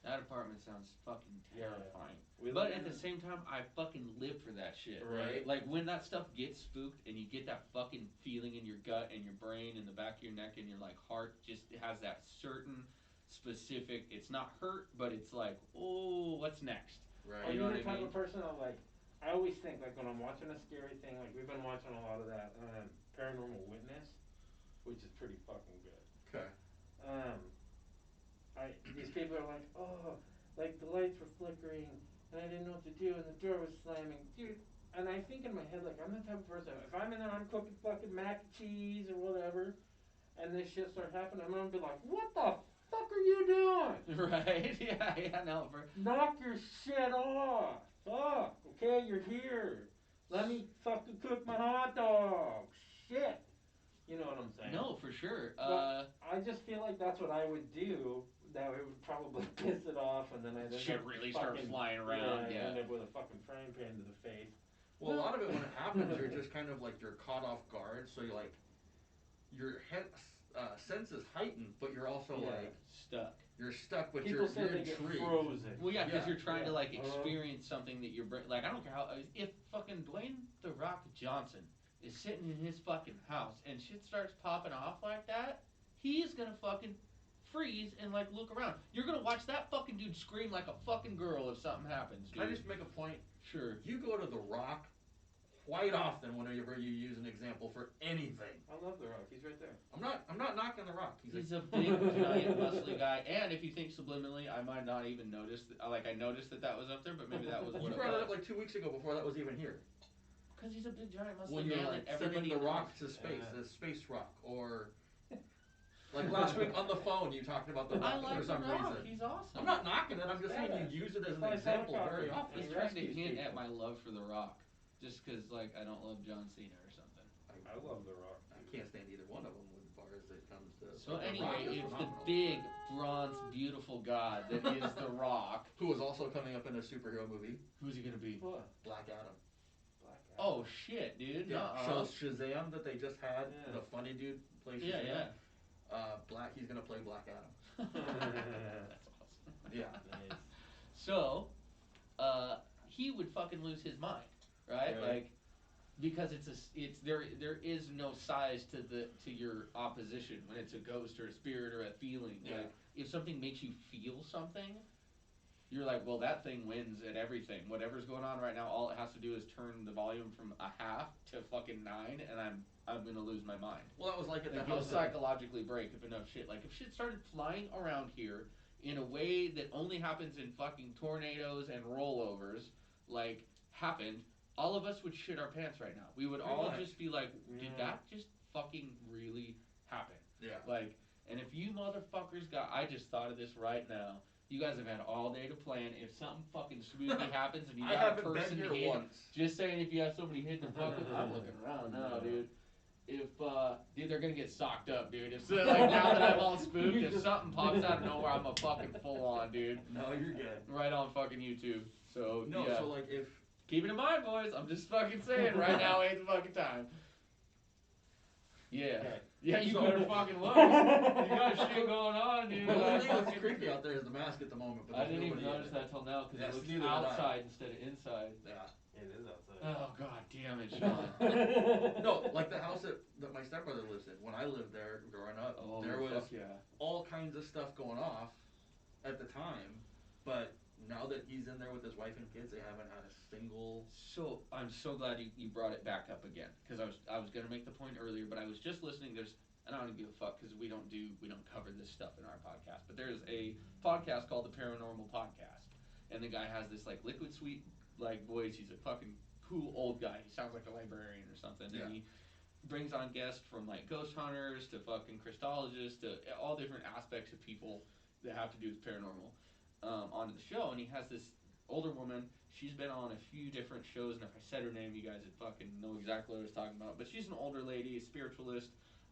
That apartment sounds fucking terrifying. Yeah. But at the same time, I fucking live for that shit. Right. Like when that stuff gets spooked and you get that fucking feeling in your gut and your brain and the back of your neck and your like heart just has that certain specific, it's not hurt, but it's like, oh, what's next? Right. Are You you know the what I type mean? of person that like, I always think like when I'm watching a scary thing, like we've been watching a lot of that Paranormal Witness, which is pretty fucking good. Okay. These people are like, oh, like the lights were flickering and I didn't know what to do and the door was slamming, dude. And I think in my head, like, I'm the type of person, if I'm in there, I'm cooking fucking mac and cheese or whatever, and this shit starts happening, I'm gonna be like, what the fuck are you doing? Right? Yeah, no, bro. Knock your shit off. Fuck, okay, you're here. Let me fucking cook my hot dog. Shit. You know what I'm saying? No, for sure. But I just feel like that's what I would do. That it would probably piss it off, and then I'd end shit up really fucking, start flying around. Yeah. End up with a fucking frying pan to the face. Well, a lot of it when it happens, you're just kind of like you're caught off guard, so you're like your head sense is heightened, but you're also like stuck. You're stuck, but People say you're they get intrigued. frozen. Well, yeah, because you're trying to like Uh-huh. experience something that you're like. I don't care how if fucking Dwayne the Rock Johnson is sitting in his fucking house and shit starts popping off like that, he's gonna fucking freeze and like look around. You're gonna watch that fucking dude scream like a fucking girl if something happens, dude. Can I just make a point? Sure. You go to The Rock quite often whenever you use an example for anything. I love The Rock. He's right there. I'm not knocking The Rock. He's a big, giant, muscly guy, and if you think subliminally, I might not even notice. Like I noticed that was up there, but maybe that was what You it brought it was. up like 2 weeks ago before that was even here. Because he's a big, giant, muscly When you're man like that everybody sending The Rock knows. to space, the space rock, or like last week on the phone you talked about The I Rock like for some The Rock. reason. He's awesome. I'm not knocking it. I'm just saying Badass. you use it as an Like example helicopter. very often. He's He trying to rescues hint people. at my love for The Rock, just because like I don't love John Cena or something. I love The Rock. I can't stand either one of them with So The anyway, Rock is it's the phenomenal. big, bronze, beautiful god that is the Rock. Who is also coming up in a superhero movie, Who's he gonna be? What? Black Adam. Black Adam. Oh shit, dude. Yeah, Nuh-uh. shows Shazam that they just had. Yeah. The funny dude plays Yeah, Shazam. yeah. He's gonna play Black Adam. That's awesome. Yeah. Nice. So, he would fucking lose his mind, right? Right. Like, because there is no size to your opposition when it's a ghost or a spirit or a feeling. Yeah. Like, if something makes you feel something, you're like, well, that thing wins at everything. Whatever's going on right now, all it has to do is turn the volume from a half to fucking 9, and I'm gonna lose my mind. Well, that was like at the Like, you'll house. psychologically break if enough shit. Like, if shit started flying around here in a way that only happens in fucking tornadoes and rollovers, like, happened, all of us would shit our pants right now. We would Pretty all much. just be like, did Yeah. that just fucking really happen? Yeah. Like, and if you motherfuckers I just thought of this right now. You guys have had all day to plan. If something fucking spooky happens and you I got a haven't person been here hidden, once. just saying if you have somebody hidden the fuck with, I'm looking around now, dude. If dude, they're gonna get socked up, dude. If so, like now that I'm all spooked, if something pops out of nowhere, I'm a fucking full on, dude. No, you're good. Right on fucking YouTube. So No, yeah. so like if Keep it in mind, boys. I'm just fucking saying. Right now ain't the fucking time. Yeah. Okay. Yeah, you So- better fucking look. You got shit going on, dude. the only I thing that's fucking- creepy out there is the mask at the moment, but I there's didn't even nobody in notice it. that till now because Yes, it looks neither did I. outside instead of inside. Yeah. It is outside. Oh god damn it, Sean. No, like the house that my stepbrother lives in. When I lived there growing up, Oh, there was fuck yeah. all kinds of stuff going off at the time, but now that he's in there with his wife and kids, they haven't had a single. So I'm so glad you brought it back up again because I was gonna make the point earlier, but I was just listening. And I don't give a fuck because we don't cover this stuff in our podcast. But there's a podcast called the Paranormal Podcast, and the guy has this like liquid sweet like voice. He's a fucking cool old guy. He sounds like a librarian or something. Yeah. And he brings on guests from like ghost hunters to fucking Christologists to all different aspects of people that have to do with paranormal onto the show. And he has this older woman. She's been on a few different shows, and if I said her name, you guys would fucking know exactly what I was talking about. But she's an older lady, a spiritualist,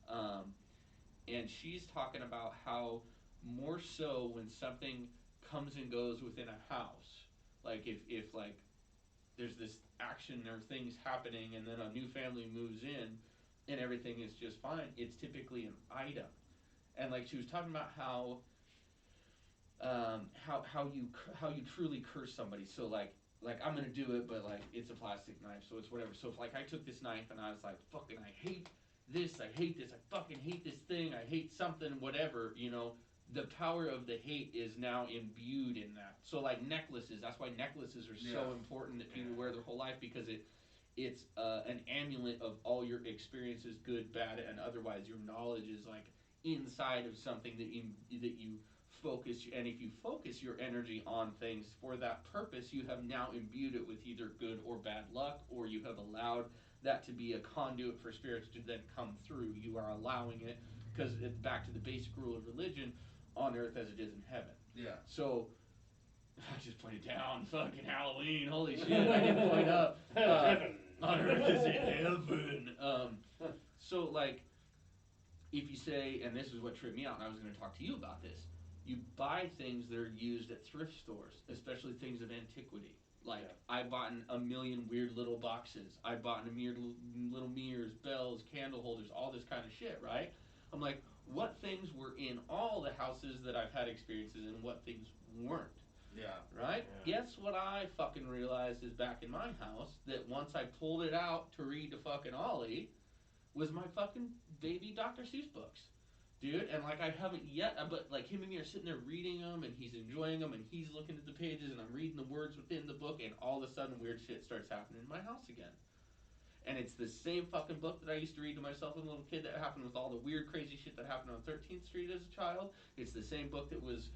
and she's talking about how more so when something comes and goes within a house, like if like there's this action or things happening, and then a new family moves in, and everything is just fine, it's typically an item. And like she was talking about how you truly curse somebody. So like I'm gonna do it, but like it's a plastic knife, so it's whatever. So if like I took this knife and I was like, fucking, I hate this, I fucking hate this thing, I hate something, whatever, you know, the power of the hate is now imbued in that. So like necklaces, that's why necklaces are so important that people wear their whole life, because it's an amulet of all your experiences, good, bad, and otherwise. Your knowledge is like inside of something that you focus, and if you focus your energy on things for that purpose, you have now imbued it with either good or bad luck, or you have allowed that to be a conduit for spirits to then come through. You are allowing it, because it's back to the basic rule of religion, on earth as it is in heaven. Yeah. So I just pointed down fucking Halloween, holy shit, I didn't point up. On earth as in heaven. So like, if you say, and this is what tripped me out, and I was going to talk to you about this, you buy things that are used at thrift stores, especially things of antiquity. Like, I bought a million weird little boxes. I bought a million little mirrors, bells, candle holders, all this kind of shit, right? I'm like, what things were in all the houses that I've had experiences in, and what things weren't? Yeah. Right? Yeah. Guess what I fucking realized is back in my house, that once I pulled it out to read to fucking Ollie, was my fucking baby Dr. Seuss books. Dude, and like I haven't yet, but like him and me are sitting there reading them, and he's enjoying them, and he's looking at the pages, and I'm reading the words within the book, and all of a sudden weird shit starts happening in my house again. And it's the same fucking book that I used to read to myself as a little kid that happened with all the weird crazy shit that happened on 13th Street as a child. It's the same book that was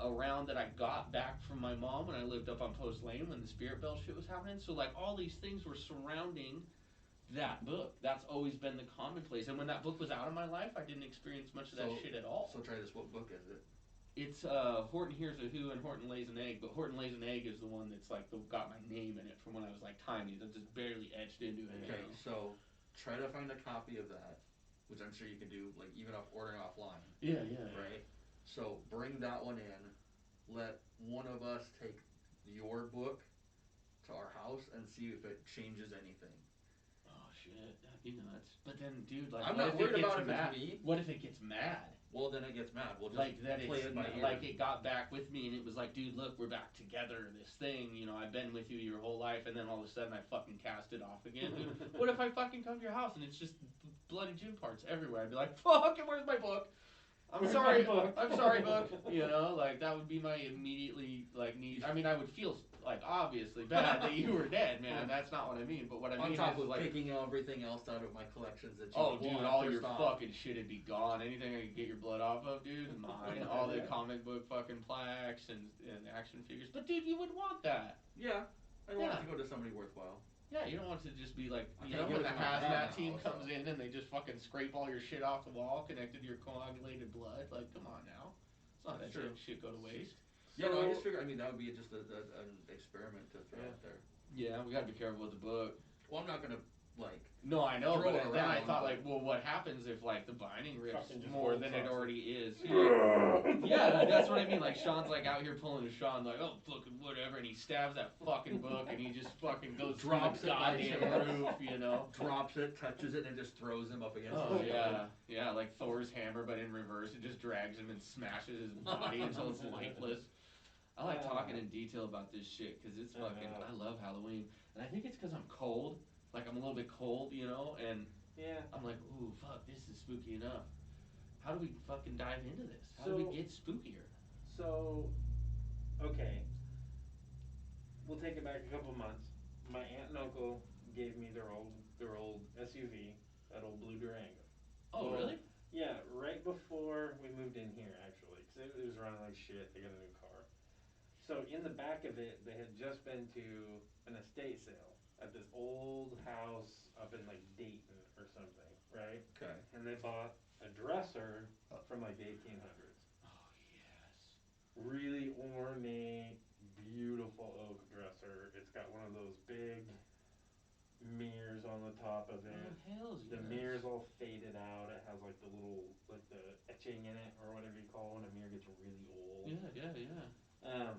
around that I got back from my mom when I lived up on Post Lane when the Spirit Bell shit was happening. So like all these things were surrounding that book. That's always been the commonplace. And when that book was out of my life, I didn't experience much of that shit at all. So try this. What book is it? It's Horton Hears a Who and Horton Lays an Egg, but Horton Lays an Egg is the one that's like got my name in it from when I was like tiny. That's just barely etched into it. Okay, so try to find a copy of that which I'm sure you can do, like even ordering offline. Yeah, yeah. Right. So bring that one in. Let one of us take your book to our house and see if it changes anything. Oh shit, that'd be nuts. But then, dude, like, I'm what not if worried it gets about if mad? it's me. What if it gets mad? Well, then it gets mad. We'll just Like that play it's it by ear. like it got back with me and it was like, dude, look, we're back together. This thing, you know, I've been with you your whole life, and then all of a sudden I fucking cast it off again. Dude, what if I fucking come to your house and it's just bloody gym parts everywhere? I'd be like, fucking, where's my book? I'm Where's sorry, my book? I'm sorry, book. You know, like that would be my immediately like need. I mean, I would feel like obviously bad that you were dead, man. That's not what I mean. But what I On mean top is of like, picking everything else out of my collections that you oh, dude, want, all first your off. fucking shit'd be gone. Anything I could get your blood off of, dude, mine. All the comic book fucking plaques and action figures. But dude, you would want that. Yeah, I want Yeah. it to go to somebody worthwhile. Yeah, you don't want it to just be like, I you can't know, give when the it to my hazmat grandma, team so. comes in and they just fucking scrape all your shit off the wall connected to your coagulated blood. Like, come on now. It's not That's that true. shit go to waste. Yeah, no, I just figured. I mean, that would be just an experiment to throw out there. Yeah, we gotta be careful with the book. Well, I'm not gonna like. No, I know, Throw but it then I around, thought, but- like, well, what happens if, like, the binding rips Fucking just more holds than it on. already is? Yeah, that's what I mean. Like, Sean's, like, out here pulling a Sean, like, oh, fucking whatever, and he stabs that fucking book, and he just fucking goes Drops through it the by goddamn chance. roof, you know? Drops it, touches it, and just throws him up against Oh, the yeah. Yeah, like Thor's hammer, but in reverse. It just drags him and smashes his body until it's lifeless. I like talking in detail about this shit, because it's fucking, I love Halloween. And I think it's because I'm cold. Like, I'm a little bit cold, you know, and Yeah. I'm like, ooh, fuck, this is spooky enough. How do we fucking dive into this? How do we get spookier? So, okay. We'll take it back a couple months. My aunt and uncle gave me their old SUV, that old blue Durango. Oh, Well, really? Yeah, right before we moved in here, actually, because it was running like shit. They got a new car. So in the back of it, they had just been to an estate sale at this old house up in like Dayton or something, right? Okay. And they bought a dresser from like the 1800s. Oh, yes. Really ornate, beautiful oak dresser. It's got one of those big mirrors on the top of it. Oh, hells yes. The mirror's all faded out. It has like the little, like the etching in it or whatever you call it when a mirror gets really old. Yeah.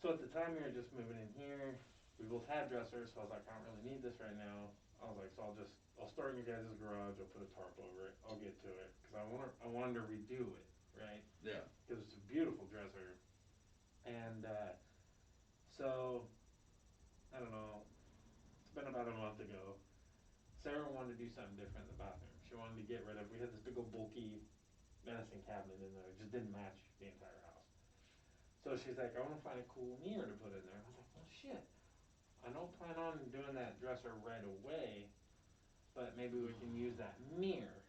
So at the time we were just moving in here, we both had dressers, so I was like, I don't really need this right now. I was like, so I'll start in your guys' garage, I'll put a tarp over it, I'll get to it, because I wanted to redo it, right? Yeah. Because it's a beautiful dresser. And, so, I don't know, it's been about a month ago. Sarah wanted to do something different in the bathroom. She wanted to get rid of, we had this big old bulky medicine cabinet in there, it just didn't match the entire house. So she's like, I want to find a cool mirror to put in there. I was like, well, shit. I don't plan on doing that dresser right away, but maybe we can use that mirror.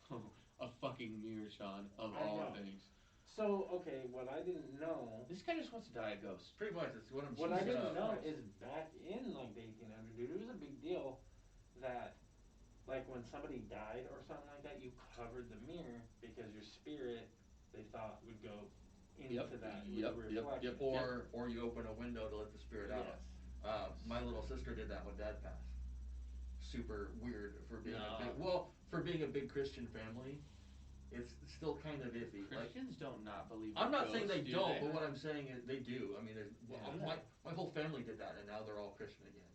A fucking mirror, Sean, of I all know. things. So, okay, what I didn't know. This guy just wants to die a ghost. Pretty much, it's what I'm. What I didn't know Christ. is back in like the 1800s, dude, it was a big deal that, like, when somebody died or something like that, you covered the mirror because your spirit, they thought, would go into that reflection. Or you open a window to let the spirit out. My little sister did that when Dad passed. Super weird for being a big Christian family. It's still kind of iffy. Christians don't not believe. I'm not saying they don't, they? But what I'm saying is they do. I mean, my whole family did that, and now they're all Christian again.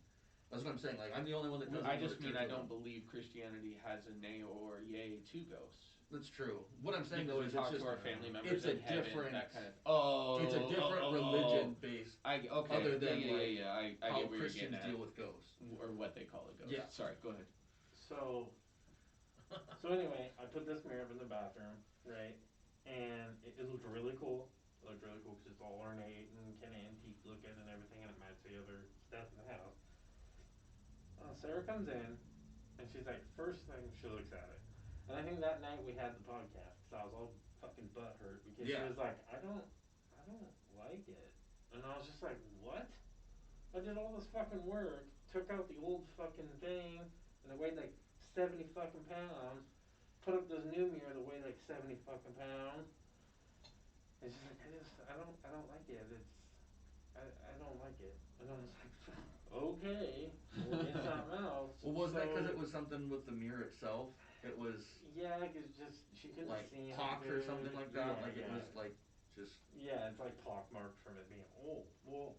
That's what I'm saying. Like, I'm the only one that doesn't. I just mean I don't believe Christianity has a nay or yay to ghosts. That's true. What I'm saying though is talk it's just to our family members it's a in heaven, different that kind of. It's a different religion based. Okay. Other than I how get where Christians you're getting deal at. with ghosts, or what they call a ghost. Yeah. Sorry. Go ahead. So anyway, I put this mirror up in the bathroom, right? And it looked really cool. It looked really cool because it's all ornate and kind of antique looking and everything, and it matched the other stuff in the house. Sarah comes in, and she's like, first thing she looks at it. And I think that night we had the podcast, because I was all fucking butthurt, because she was like, I don't like it. And I was just like, what? I did all this fucking work, took out the old fucking thing, and it weighed like 70 fucking pounds, put up this new mirror that weighed like 70 fucking pounds. And she's like, I don't like it. I don't like it. And I was like, okay, we'll get something else. Well, wasn't that because it was something with the mirror itself? it was Yeah, cause just she couldn't like see pocked or something anything. like that. Yeah, Like it yeah. was like just Yeah, it's like pockmarked from it being old. Well,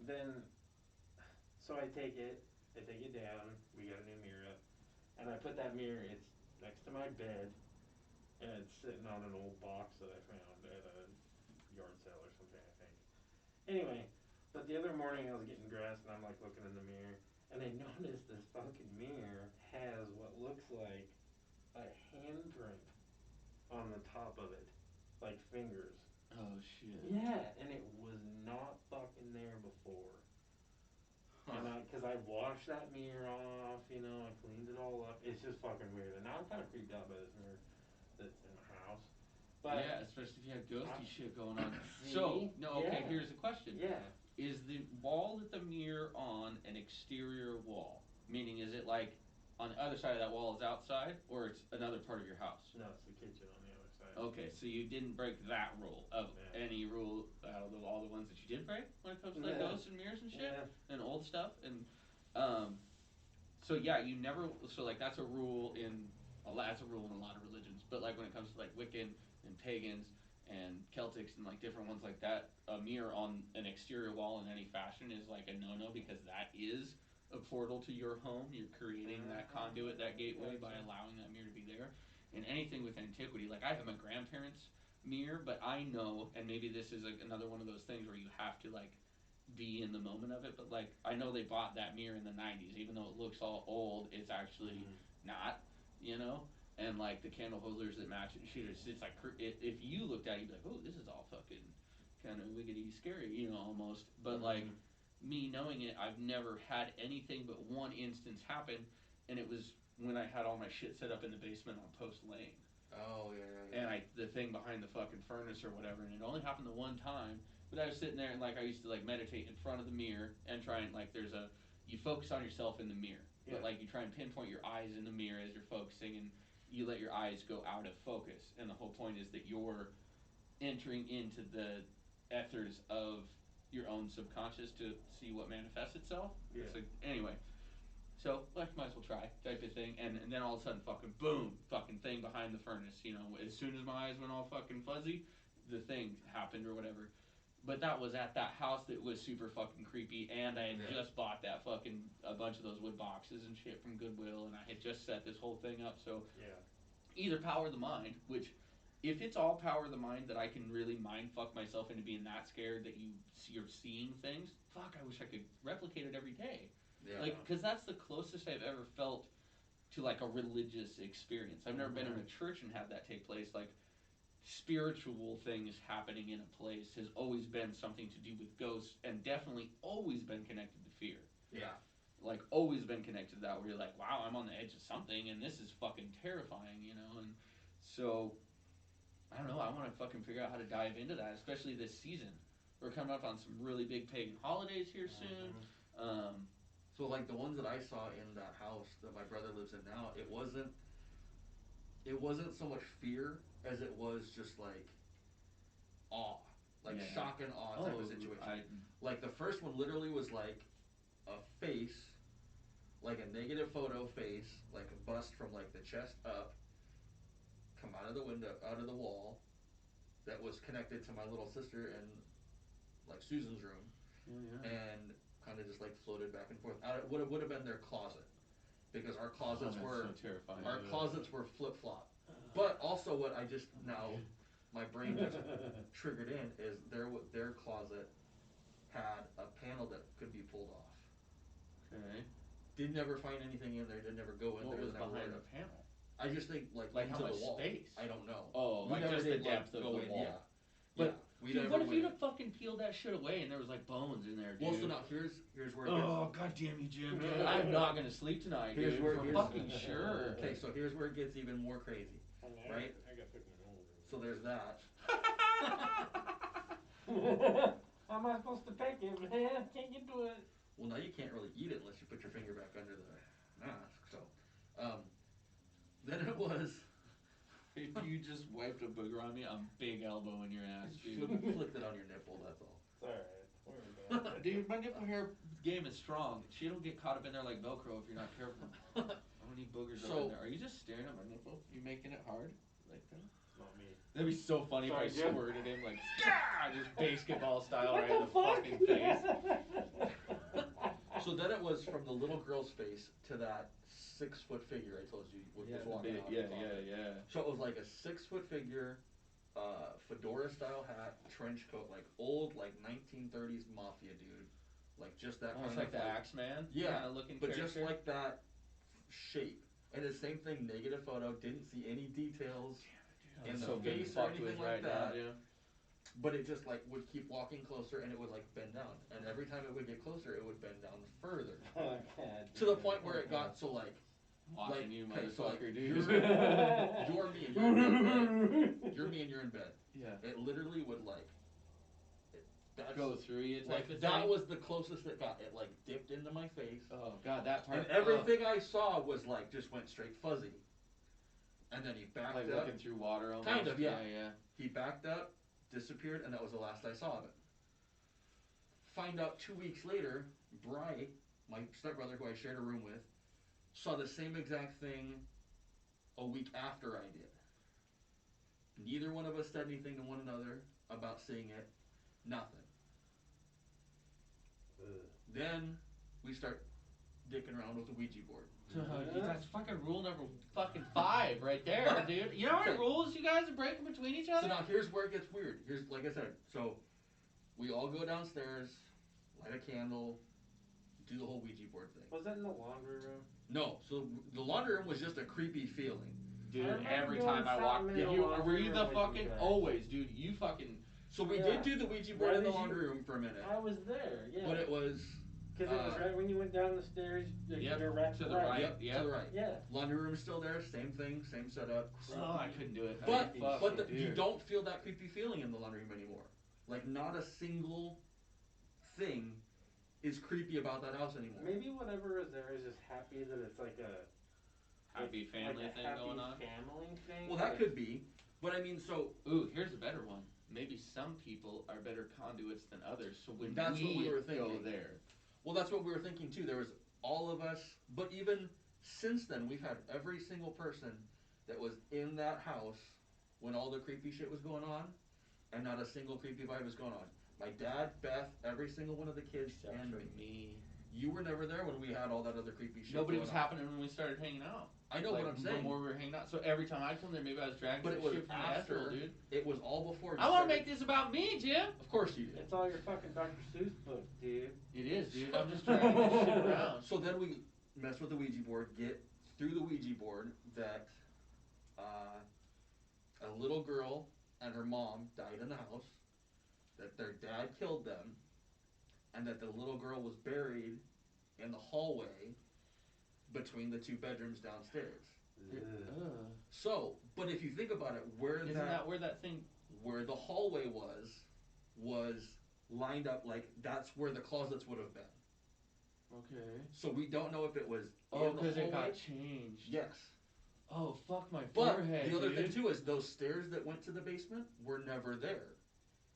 then, so I take it down. We got a new mirror up, and I put that mirror. It's next to my bed, and it's sitting on an old box that I found at a yard sale or something, I think. Anyway, but the other morning I was getting dressed and I'm like looking in the mirror, and I noticed this fucking mirror has what looks like a handprint on the top of it, like fingers. Oh shit. Yeah, and it was not fucking there before. huh. And cause I washed that mirror off, I cleaned it all up. It's just fucking weird. And now I'm kind of creeped out by this mirror that's in the house. But Yeah, especially if you have ghosty shit going on. see, So, no, okay, yeah, here's the question. yeah. Is the wall that the mirror on an exterior wall? Meaning, is it like on the other side of that wall is outside, or it's another part of your house? No, it's the kitchen on the other side. Okay, so you didn't break that rule of Yeah. any rule out of all the ones that you did break when it comes to like Yeah. ghosts and mirrors and shit Yeah. and old stuff and so yeah, you never so like that's a rule in that's a rule in a lot of religions, but like when it comes to like Wiccan and pagans and Celtics and like different ones like that, a mirror on an exterior wall in any fashion is like a no-no because that is a portal to your home. You're creating that conduit, that gateway by allowing that mirror to be there. And anything with antiquity, like I have my grandparents' mirror, but I know, and maybe this is like another one of those things where you have to like be in the moment of it, but like I know they bought that mirror in the 90s, even though it looks all old, it's actually not, you know? And like the candle holders that match it and shit, it's like, if you looked at it, you'd be like, oh, this is all fucking kind of wiggity scary, almost. But like, me knowing it, I've never had anything but one instance happen, and it was when I had all my shit set up in the basement on Post Lane. Oh yeah. And the thing behind the fucking furnace or whatever, and it only happened the one time. But I was sitting there and like I used to like meditate in front of the mirror and try and like you focus on yourself in the mirror, Yeah. but like you try and pinpoint your eyes in the mirror as you're focusing, and you let your eyes go out of focus. And the whole point is that you're entering into the ethers of your own subconscious to see what manifests itself. Yeah. So anyway, so might as well try type of thing, and then all of a sudden fucking boom, fucking thing behind the furnace. As soon as my eyes went all fucking fuzzy, the thing happened or whatever. But that was at that house that was super fucking creepy, and I had just bought that fucking a bunch of those wood boxes and shit from Goodwill, and I had just set this whole thing up. So Yeah. either power the mind, which if it's all power of the mind that I can really mind fuck myself into being that scared that you're seeing things, fuck, I wish I could replicate it every day. Yeah. Like, because that's the closest I've ever felt to like a religious experience. I've never been in a church and had that take place. Like, spiritual things happening in a place has always been something to do with ghosts, and definitely always been connected to fear. Yeah. Like, always been connected to that, where you're like, wow, I'm on the edge of something, and this is fucking terrifying, and so, I don't know, I want to fucking figure out how to dive into that, especially this season. We're coming up on some really big pagan holidays here soon. So like the ones that I saw in that house that my brother lives in now, it wasn't so much fear as it was just like awe, like shock and awe type of situation. Like the first one literally was like a face, like a negative photo face, like a bust from like the chest up, come out of the window, out of the wall, that was connected to my little sister and like Susan's room, and kind of just like floated back and forth. Would have been their closet, because our closets were flip flop. But also, what I just now, my brain just triggered in is their closet had a panel that could be pulled off. Okay. Did never find anything in there. Did never go in What there. was behind the panel? I just think like how into much the wall. space? I don't know. Oh, We like never just the did, depth like, of go the in, wall. yeah. But we dude, never what if went you'd in. have fucking peeled that shit away and there was like bones in there, dude? Well, so now here's where it gets. Oh, god damn you, Jim. I'm not gonna sleep tonight, Here's dude. where- For here's- fucking sure. Okay, so here's where it gets even more crazy. Right? I got pick my nose. So there's that. How am I supposed to pick it, man? Can't get to it. Well, now you can't really eat it unless you put your finger back under the mask. So, then it was. If you just wiped a booger on me, I'm big elbow in your ass, dude. Flicked it on your nipple. That's all. It's alright. Dude, my nipple hair game is strong. She don't get caught up in there like Velcro if you're not careful. many boogers So- up in there. Are you just staring at my nipple? You making it hard like that? Not me. That'd be so funny Sorry, if I Jim. squirted him like just basketball style What right in the fuck? fucking face. So then it was from the little girl's face to that 6-foot figure I told you was Yeah, walking out. of the closet. yeah. So it was like a 6-foot figure, fedora style hat, trench coat, like old, like 1930s mafia dude, like just that Almost kind like of the Axeman. Yeah, kind of looking but character. just like that shape. And the same thing, negative photo, didn't see any details, Damn it, dude. in the So getting face or fucked with anything like right now, that. dude. but it just like would keep walking closer and it would like bend down. And every time it would get closer, it would bend down further. Oh, God. To the point where it got so like, Watching you, okay, so, like, motherfucker, dude. you're me and you're in bed, right? You're me and you're in bed. Yeah. It literally would like, that's, Go through you type like of that thing. was the closest it got. It like dipped into my face. Oh god, that part. And everything I saw was like, just went straight fuzzy. And then he backed like up. looking through water almost. Kind of, yeah. Yeah. He backed up, disappeared, and that was the last I saw of it. Find out 2 weeks later, Bry, my stepbrother who I shared a room with, saw the same exact thing a week after I did. Neither one of us said anything to one another about seeing it. Nothing. Then we start dicking around with the Ouija board. That's fucking rule number fucking 5 right there, dude. You know how many rules you guys are breaking between each So other? now here's where it gets weird. Here's, like I said, so we all go downstairs, light a candle, do the whole Ouija board thing. Was that in the laundry room? No, so the laundry room was just a creepy feeling. Dude, I remember every doing time I walked, something in did the you, laundry were you the room with you fucking, guys. always, dude, you fucking, So we Yeah. did do the Ouija board Why in the did you- laundry room for a minute, I was there, yeah. but it was Because it was right when you went down the stairs, like Yep, direct to the right. yep, Yep. to the right. Yeah. Laundry room's still there, same thing, same setup. oh, I couldn't do it. But Fucking you dude. don't feel that creepy feeling in the laundry room anymore. Like not a single thing is creepy about that house anymore. Maybe whatever is there is just happy that it's like a Happy family like a thing happy going on. family thing. Well, that like, could be, but I mean, so Ooh, here's a better one. Maybe some people are better conduits than others, so when That's what we were go thinking. there. well, that's what we were thinking too. There was all of us, but even since then, we've had every single person that was in that house when all the creepy shit was going on, and not a single creepy vibe was going on. My dad, Beth, every single one of the kids, Except and for me. me. You were never there when we had all that other creepy shit. Nobody going was on. happening when we started hanging out. I know like, what I'm saying. When we were hanging out, so every time I come there, maybe I was dragging But some it was shit from the after, Ethel, dude. it was all before. I want to make this about me, Jim. Of course you did. It's all your fucking Dr. Seuss book, dude. It is, dude. I'm just dragging this shit around. So then we mess with the Ouija board, get through the Ouija board that a little girl and her mom died in the house, that their dad killed them, and that the little girl was buried in the hallway between the 2 bedrooms downstairs. Ugh. So, but if you think about it, Isn't that where that thing? where the hallway was lined up like that's where the closets would have been. Okay. So we don't know if it was Oh, in the because it hallway. got changed. Yes. Oh, fuck my But forehead, the other dude. thing too is those stairs that went to the basement were never there.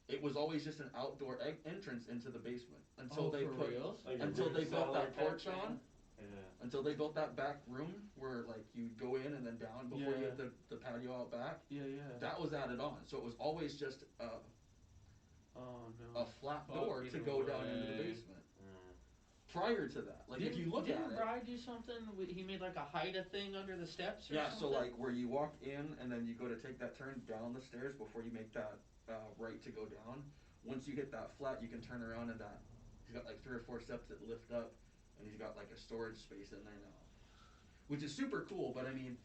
It was always just an outdoor entrance into the basement until Oh, they for put reals? Like a until root they built cellar that type porch thing. on. Yeah. Until they built that back room where like you go in and then down before you Yeah. hit the patio out back. Yeah, yeah. That was added on, so it was always just Oh no. a flat door to go down into the way. basement. Prior to that, like if you look at didn't it, Bri do something? He made like a hide thing under the steps or yeah. So something? like where you walk in and then you go to take that turn down the stairs before you make that right to go down. Once you hit that flat, you can turn around and that he's got like 3 or 4 steps that lift up, and he's got like a storage space in there now, which is super cool. But I mean,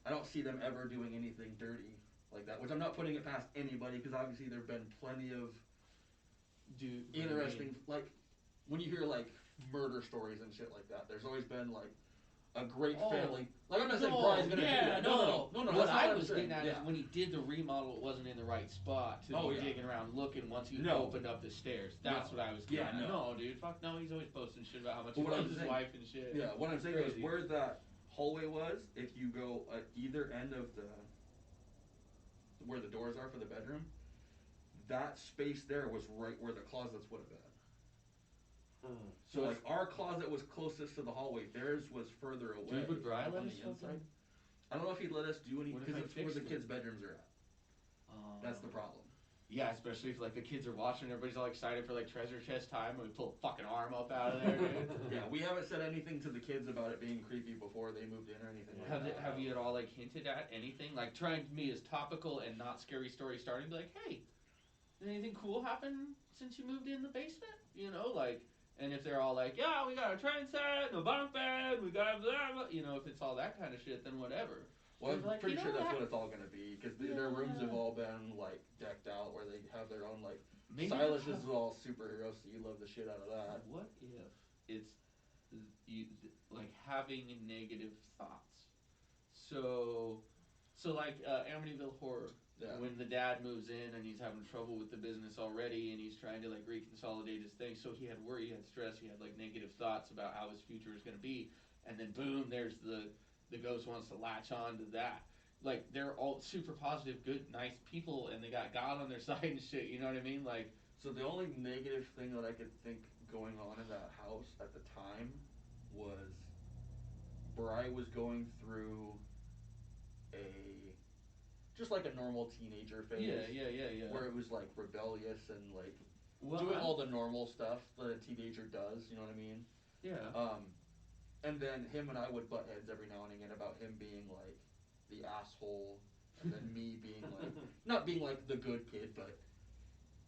I don't see them ever doing anything dirty like that. Which I'm not putting it past anybody because obviously there've been plenty of Dude, interesting like when you hear like murder stories and shit like that. There's always been like a great Oh, family. Like I'm not saying no, Brian's gonna do yeah, that. no. No. What That's not I what was I'm saying. getting at Yeah. is when he did the remodel, it wasn't in the right spot to Oh, be yeah. digging around looking once he No. opened up the stairs. That's No. what I was Yeah, getting at. no. No, dude, fuck no. He's always posting shit about how much But he what I'm loves his saying- wife and shit. Yeah, what I'm saying Crazy. is where that hallway was, if you go at either end of where the doors are for the bedroom, that space there was right where the closets would have been. So like our closet was closest to the hallway. Theirs was further away. Dude, would Brian let on us the inside. fucking... I don't know if he'd let us do any What if because I it's where fixed the it? kids' bedrooms are at. That's the problem. Yeah, especially if like the kids are watching, everybody's all excited for like treasure chest time, and we pull a fucking arm up out of there, dude. Yeah, we haven't said anything to the kids about it being creepy before they moved in or anything like that. Have you at all like hinted at anything? Like trying to be as topical and not scary story starting, be like, hey, did anything cool happen since you moved in the basement? You know, like, and if they're all like, yeah, we got a train set, a bunk bed, we got blah, blah, you know, if it's all that kind of shit, then whatever. Well, I'm like, pretty you know sure that's that- what it's all gonna be because their rooms have all been like decked out where they have their own like. Maybe Silas is all superhero, so you love the shit out of that. What if it's you like having negative thoughts? So like Amityville Horror. Yeah. When the dad moves in and he's having trouble with the business already, and he's trying to like reconsolidate his thing, so he had worry, he had stress, he had like negative thoughts about how his future is going to be, and then boom, there's the ghost wants to latch on to that. Like they're all super positive, good, nice people, and they got God on their side and shit. You know what I mean? Like. So the only negative thing that I could think going on in that house at the time was Bri was going through just like a normal teenager phase. Yeah. Where it was like rebellious and like Well, doing all the normal stuff that a teenager does, you know what I mean? Yeah. And then him and I would butt heads every now and again about him being like the asshole, and then me being like, not being like the good kid, but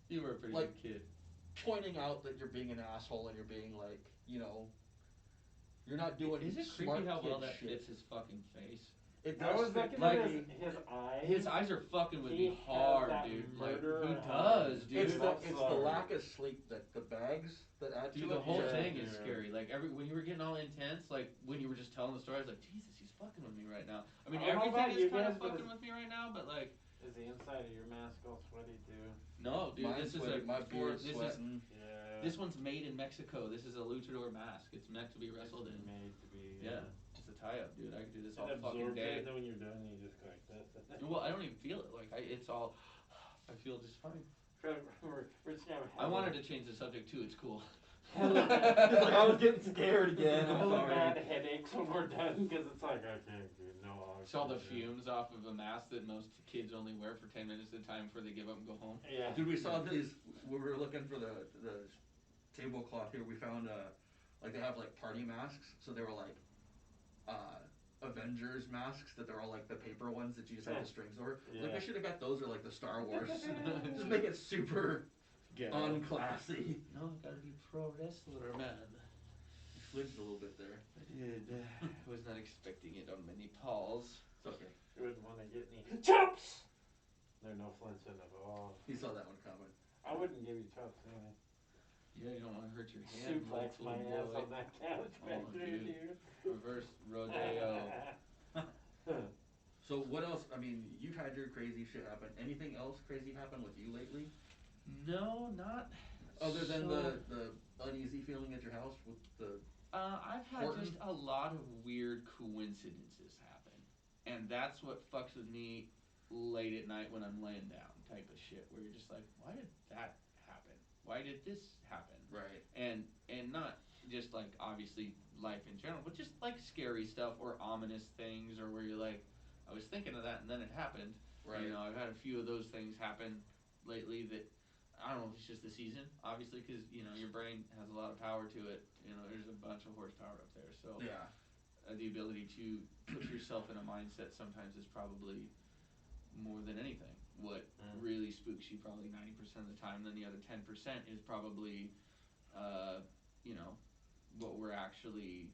You were a pretty like, good kid. pointing out that you're being an asshole and you're being like, you know, you're not doing Is it smart creepy how kid well that shit. fits his fucking face? It I does was fit looking like at his eyes. His eyes are fucking with He me has hard, that dude. Like murderer he eye. does, dude. It's the lack of sleep that the bags that add Dude, to the it. whole Yeah, thing is dude. scary. Like when you were getting all intense, like when you were just telling the story, I was like, Jesus, he's fucking with me right now. I mean, I don't know about everything you is kind guys, of but fucking with me right now, but like, Is the inside of your mask all sweaty too? no, dude, Mine's this is sweaty, my beard's this is sweating. Yeah. this one's made in Mexico. This is a luchador mask. It's meant to be wrestled in. It's made to be. Yeah, it's a tie-up, dude. I could do this all It fucking absorbs day. it, and then when you're done, you just go like this. Well, I don't even feel it. Like it's all. I feel just fine. We're just gonna have I wanted to change the subject too. It's cool. I was getting scared again. I'm hella sorry. bad headaches when we're done because it's like I can't do no. It's all the fumes off of a mask that most kids only wear for 10 minutes at a time before they give up and go home. Yeah. Dude, we saw these. We were looking for the tablecloth here. We found like they have like party masks. So they were like Avengers masks that they're all like the paper ones that you just have the strings over. Like I should have got those or like the Star Wars. Just make it super unclassy. No, gotta be pro wrestler, man. You flinched a little bit there. I did. I was not expecting it on many paws. It's okay. You wouldn't want to get any chops. There's no flinching at all. He saw that one coming. I wouldn't give you chops, man. Yeah, you don't want to hurt your hand. Suplex my little ass boy. on that couch back Oh, there, dude. dude. Reverse rodeo. So what else? I mean, you've had your crazy shit happen. Anything else crazy happen with you lately? No, not. Other than so, the uneasy feeling at your house with the. I've had Horton? just a lot of weird coincidences happen, and that's what fucks with me late at night when I'm laying down, type of shit. Where you're just like, why did that happen? Why did this happen? Right. And not just like obviously life in general, but just like scary stuff or ominous things, or where you're like, I was thinking of that and then it happened. Right. You know, I've had a few of those things happen lately that I don't know if it's just the season, obviously, because you know your brain has a lot of power to it. You know, there's a bunch of horsepower up there, so Yeah. The ability to put yourself in a mindset sometimes is probably more than anything. What really spooks you probably 90% of the time. Then the other 10% is probably, you know, what we're actually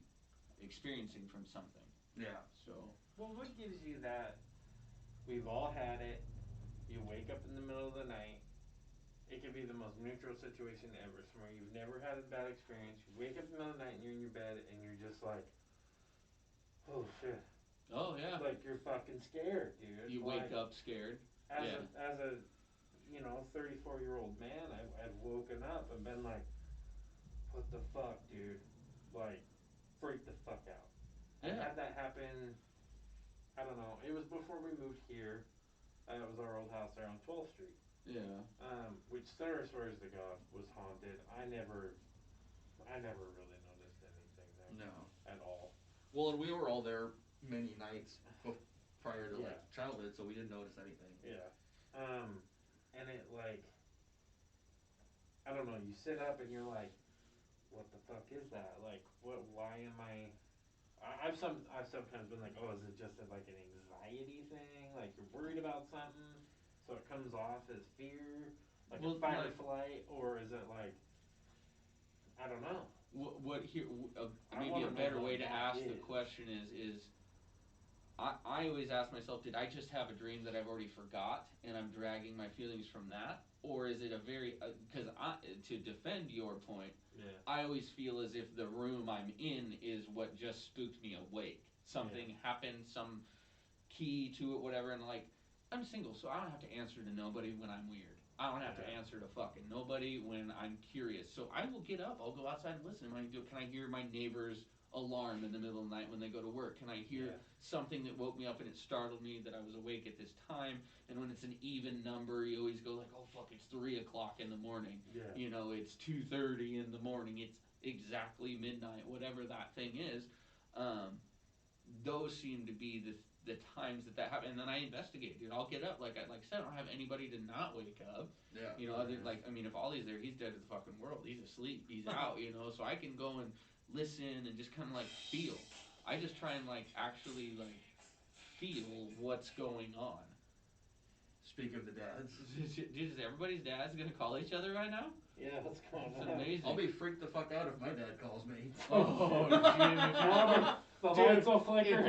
experiencing from something. Yeah. So. Well, what gives you that? We've all had it. You wake up in the middle of the night. It could be the most neutral situation ever. Somewhere you've never had a bad experience. You wake up in the middle of the night and you're in your bed and you're just like, oh shit. Oh yeah. Like you're fucking scared, dude. You wake up scared. As a you know 34-year-old man, I've woken up and been like, what the fuck, dude? Like, freaked the fuck out. Yeah. I had that happen. I don't know. It was before we moved here. It was our old house there on 12th Street. Yeah. Which Sarah swears to God was haunted. I never I never really noticed anything there No. at all. Well, and we were all there many nights prior to Yeah. like childhood, so we didn't notice anything. Yeah. And it like, I don't know. You sit up and you're like, what the fuck is that? Like, what? Why am I? I've sometimes been like, oh, is it just like an anxiety thing? Like you're worried about something, so it comes off as fear, like Well, a fight or like- flight, or is it like, I don't know. What here? I Maybe wanna a know better what way to that ask the is. question is I always ask myself, did I just have a dream that I've already forgot and I'm dragging my feelings from that, or is it a very because to defend your point, Yeah. I always feel as if the room I'm in is what just spooked me awake. Something happened, some key to it, whatever, and like I'm single, so I don't have to answer to nobody when I'm weird. I don't have to answer to fucking nobody when I'm curious. So I will get up, I'll go outside and listen. Can I hear my neighbor's alarm in the middle of the night when they go to work? Can I hear something that woke me up and it startled me that I was awake at this time? And when it's an even number, you always go like, oh fuck, it's 3 o'clock in the morning. Yeah. You know, it's 2:30 in the morning. It's exactly midnight, whatever that thing is. Those seem to be the times that happen, and then I investigate, dude. I'll get up, like I said, I don't have anybody to not wake up. Yeah. You know, other like I mean, if Ollie's there, he's dead to the fucking world. He's asleep. He's out. You know, so I can go and listen and just kind of like feel. I just try and like actually like feel what's going on. Speak of the dads. Dude, is everybody's dad's gonna call each other right now? Yeah, what's going It's on? amazing. I'll be freaked the fuck out if my dad calls me. Oh, The dude, lights will flicker.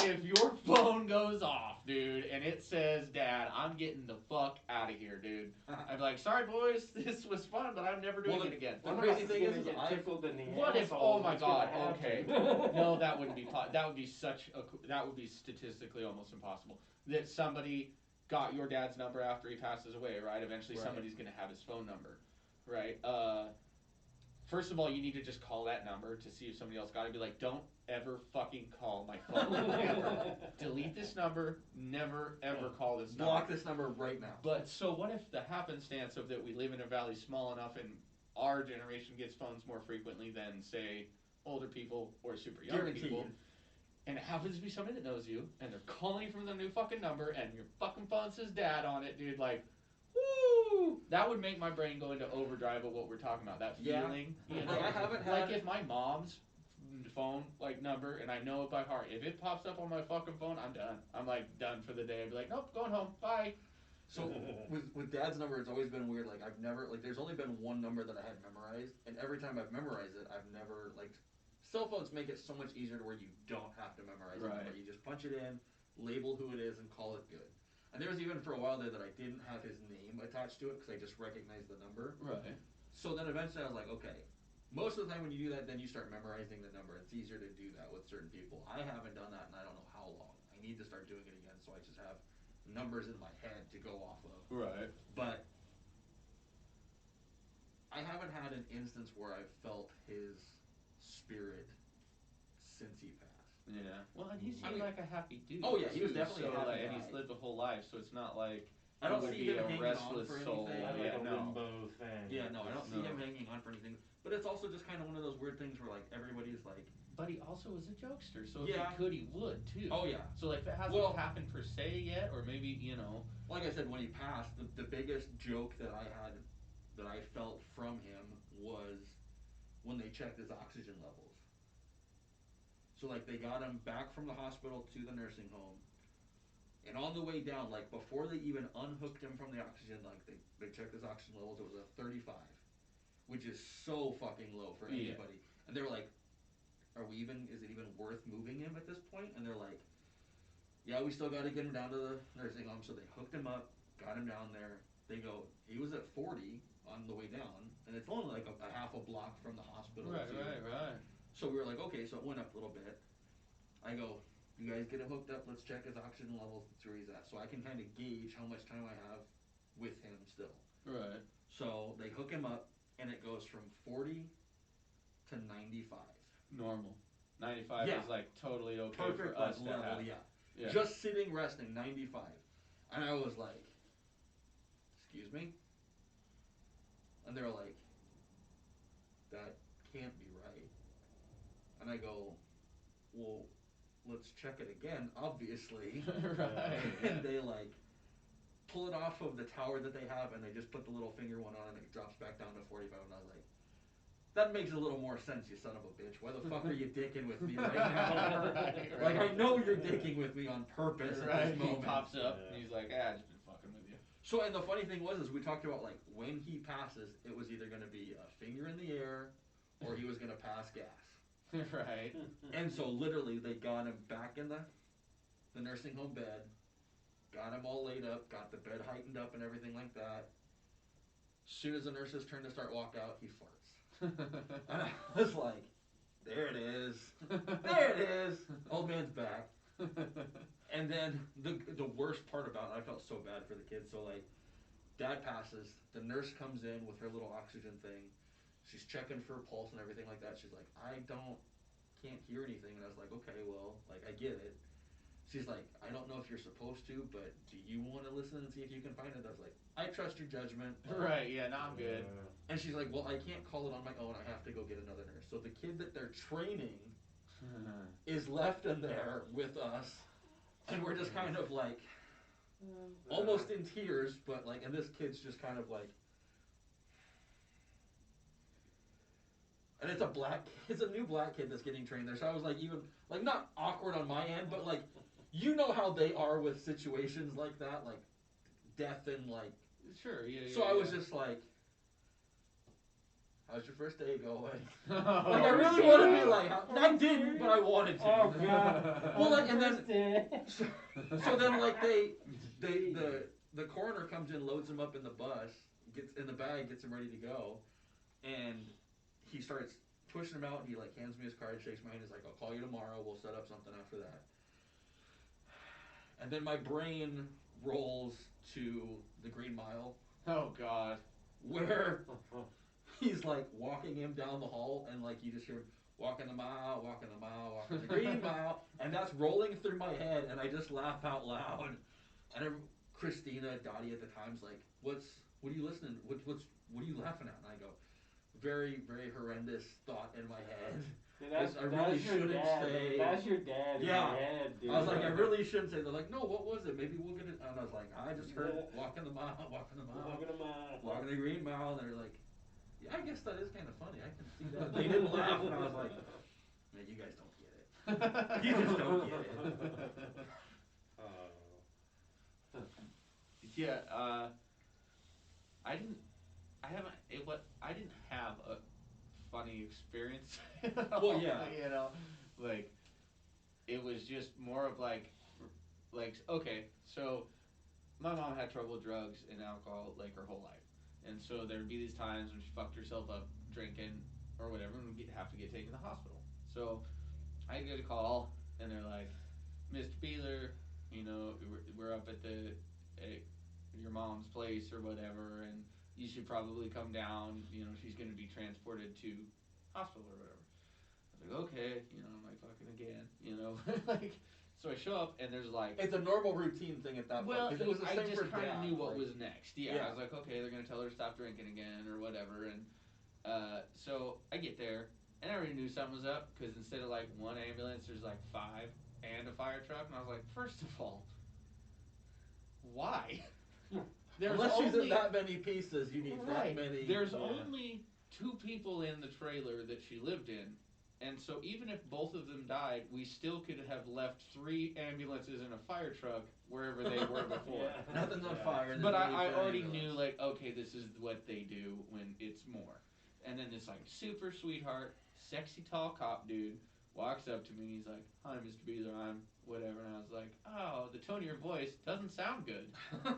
if your phone goes off, dude, and it says dad, I'm getting the fuck out of here, dude. I'd be like, sorry boys, this was fun, but I'm never doing it again. The crazy thing is get tickled in the what if? asshole, Oh my what's god. gonna Okay. happen? No, that wouldn't be. That would be that would be statistically almost impossible. That somebody got your dad's number after he passes away, right? Eventually, somebody's gonna have his phone number, right? First of all, you need to just call that number to see if somebody else got it. Be like, don't ever fucking call my phone. Ever. Delete this number. Never ever call this number. Block this number right now. But so what if the happenstance of that we live in a valley small enough and our generation gets phones more frequently than say older people or super young people, and it happens to be somebody that knows you and they're calling you from the new fucking number and your fucking phone says dad on it, dude, like, woo! That would make my brain go into overdrive of what we're talking about. That feeling, you know. Like, I haven't had like if my mom's phone like number and I know it by heart, if it pops up on my fucking phone, I'm done. I'm like done for the day. I'd be like, nope, going home. Bye. So with dad's number, it's always been weird. Like I've never there's only been one number that I had memorized, and every time I've memorized it, I've never like. Cell phones make it so much easier to where you don't have to memorize it. Right. You just punch it in, label who it is, and call it good. And there was even for a while there that I didn't have his name attached to it because I just recognized the number. Right. So then eventually I was like, okay. Most of the time when you do that, then you start memorizing the number. It's easier to do that with certain people. I haven't done that in I don't know how long. I need to start doing it again so I just have numbers in my head to go off of. Right. But I haven't had an instance where I've felt his spirit since he passed. Yeah. Well, and he seemed like a happy dude. Oh yeah, he was definitely so, a happy like, guy. and he's lived a whole life, so it's not like I don't would see be him a hanging restless on for soul. anything. Like a no. limbo thing. Yeah, no, I don't see him hanging on for anything. But it's also just kind of one of those weird things where like everybody's like. But he also was a jokester, so if he could, he would too. Oh yeah. So like, if it hasn't happened per se yet, or maybe you know. Like I said, when he passed, the biggest joke that I had, that I felt from him was when they checked his oxygen levels. So like they got him back from the hospital to the nursing home. And on the way down, like before they even unhooked him from the oxygen, like they checked his oxygen levels, it was a 35, which is so fucking low for anybody. And they were like, is it even worth moving him at this point? And they're like, yeah, we still got to get him down to the nursing home. So they hooked him up, got him down there. They go, he was at 40 on the way down, and it's only like a half a block from the hospital. Right. So we were like, okay, so it went up a little bit. I go, you guys get him hooked up, let's check his oxygen levels, let's see where he's at. So I can kind of gauge how much time I have with him still. Right. So they hook him up, and it goes from 40 to 95. Normal. 95 is like totally okay. Perfect for us level, to have. yeah. Just sitting, resting, 95. And I was like, excuse me? And they were like, that can't be right. And I go, well, let's check it again, obviously. Right. And they like pull it off of the tower that they have, and they just put the little finger one on, and it drops back down to 45. And I was like, that makes a little more sense, you son of a bitch. Why the fuck are you dicking with me right now? Right. Like, I know you're dicking with me on purpose at Right. this moment. He pops up and he's like, "Ah, I've just been fucking with you." So, and the funny thing was, is we talked about like when he passes, it was either going to be a finger in the air, or he was going to pass gas. Right. And so literally they got him back in the nursing home bed, got him all laid up, got the bed heightened up and everything like that. As soon as the nurses turn to start walk out, he farts. And I was like, there it is. There it is. Old man's back. And then the worst part about it, I felt so bad for the kids. So like, dad passes, the nurse comes in with her little oxygen thing. She's checking for a pulse and everything like that. She's like, can't hear anything. And I was like, okay, well, like, I get it. She's like, I don't know if you're supposed to, but do you want to listen and see if you can find it? I was like, I trust your judgment. Right, yeah, no, I'm good. And she's like, well, I can't call it on my own. I have to go get another nurse. So the kid that they're training is left in there with us. And we're just kind of like, almost in tears, but like, and this kid's just kind of like, and it's a new black kid that's getting trained there. So I was like, even, like, not awkward on my end, but like, you know how they are with situations like that, like death and like. Sure, yeah. So I was just like, how's your first day going? Like, I really wanted to be like, I didn't, but I wanted to. Oh god. Well, like, and then, so then like the coroner comes in, loads him up in the bus, gets in the bag, gets him ready to go, and he starts pushing him out, and he like hands me his card, shakes my hand, he's like, I'll call you tomorrow, we'll set up something after that. And then my brain rolls to the Green Mile. Oh god. Where he's like walking him down the hall, and like you just hear him walking the mile, walking the mile, walking the Green Mile, and that's rolling through my head, and I just laugh out loud. And Christina, Dottie at the time's like, what are you listening? What are you laughing at? And I go, very, very horrendous thought in my head. Dude, I really shouldn't say. That's your dad in Yeah. your head, dude. I was like, I really shouldn't say. They're like, no, what was it? Maybe we'll get it. And I was like, I just heard walking the mile, walking the mile, walking the Green Mile. And they're like, yeah, I guess that is kind of funny. I can see that. They didn't laugh, and I was like, man, you guys don't get it. You just don't get it. Yeah, I didn't have a funny experience. Well, yeah. You know, like, it was just more of like, okay, so my mom had trouble with drugs and alcohol like her whole life. And so there'd be these times when she fucked herself up drinking or whatever, and we'd have to get taken to the hospital. So I get a call, and they're like, Mr. Beeler, you know, we're up at your mom's place or whatever, and you should probably come down. You know, she's going to be transported to hospital or whatever. I was like, okay, you know, I'm like, fucking again, you know, like. So I show up, and there's like... It's a normal routine thing at that point. Well, It was the I same just for kind of Dad, knew what like, was next. Yeah, yeah. I was like, okay, they're going to tell her to stop drinking again or whatever. And so I get there, and I already knew something was up, because instead of like one ambulance, there's like 5 and a fire truck. And I was like, first of all, why? Unless she's in that many pieces, you need that many. There's only 2 people in the trailer that she lived in. And so even if both of them died, we still could have left 3 ambulances and a fire truck wherever they were before. Nothing's on fire. But I already knew, like, okay, this is what they do when it's more. And then this, like, super sweetheart, sexy tall cop dude walks up to me, and he's like, hi, Mr. Beeler, I'm whatever. And I was like, oh, the tone of your voice doesn't sound good.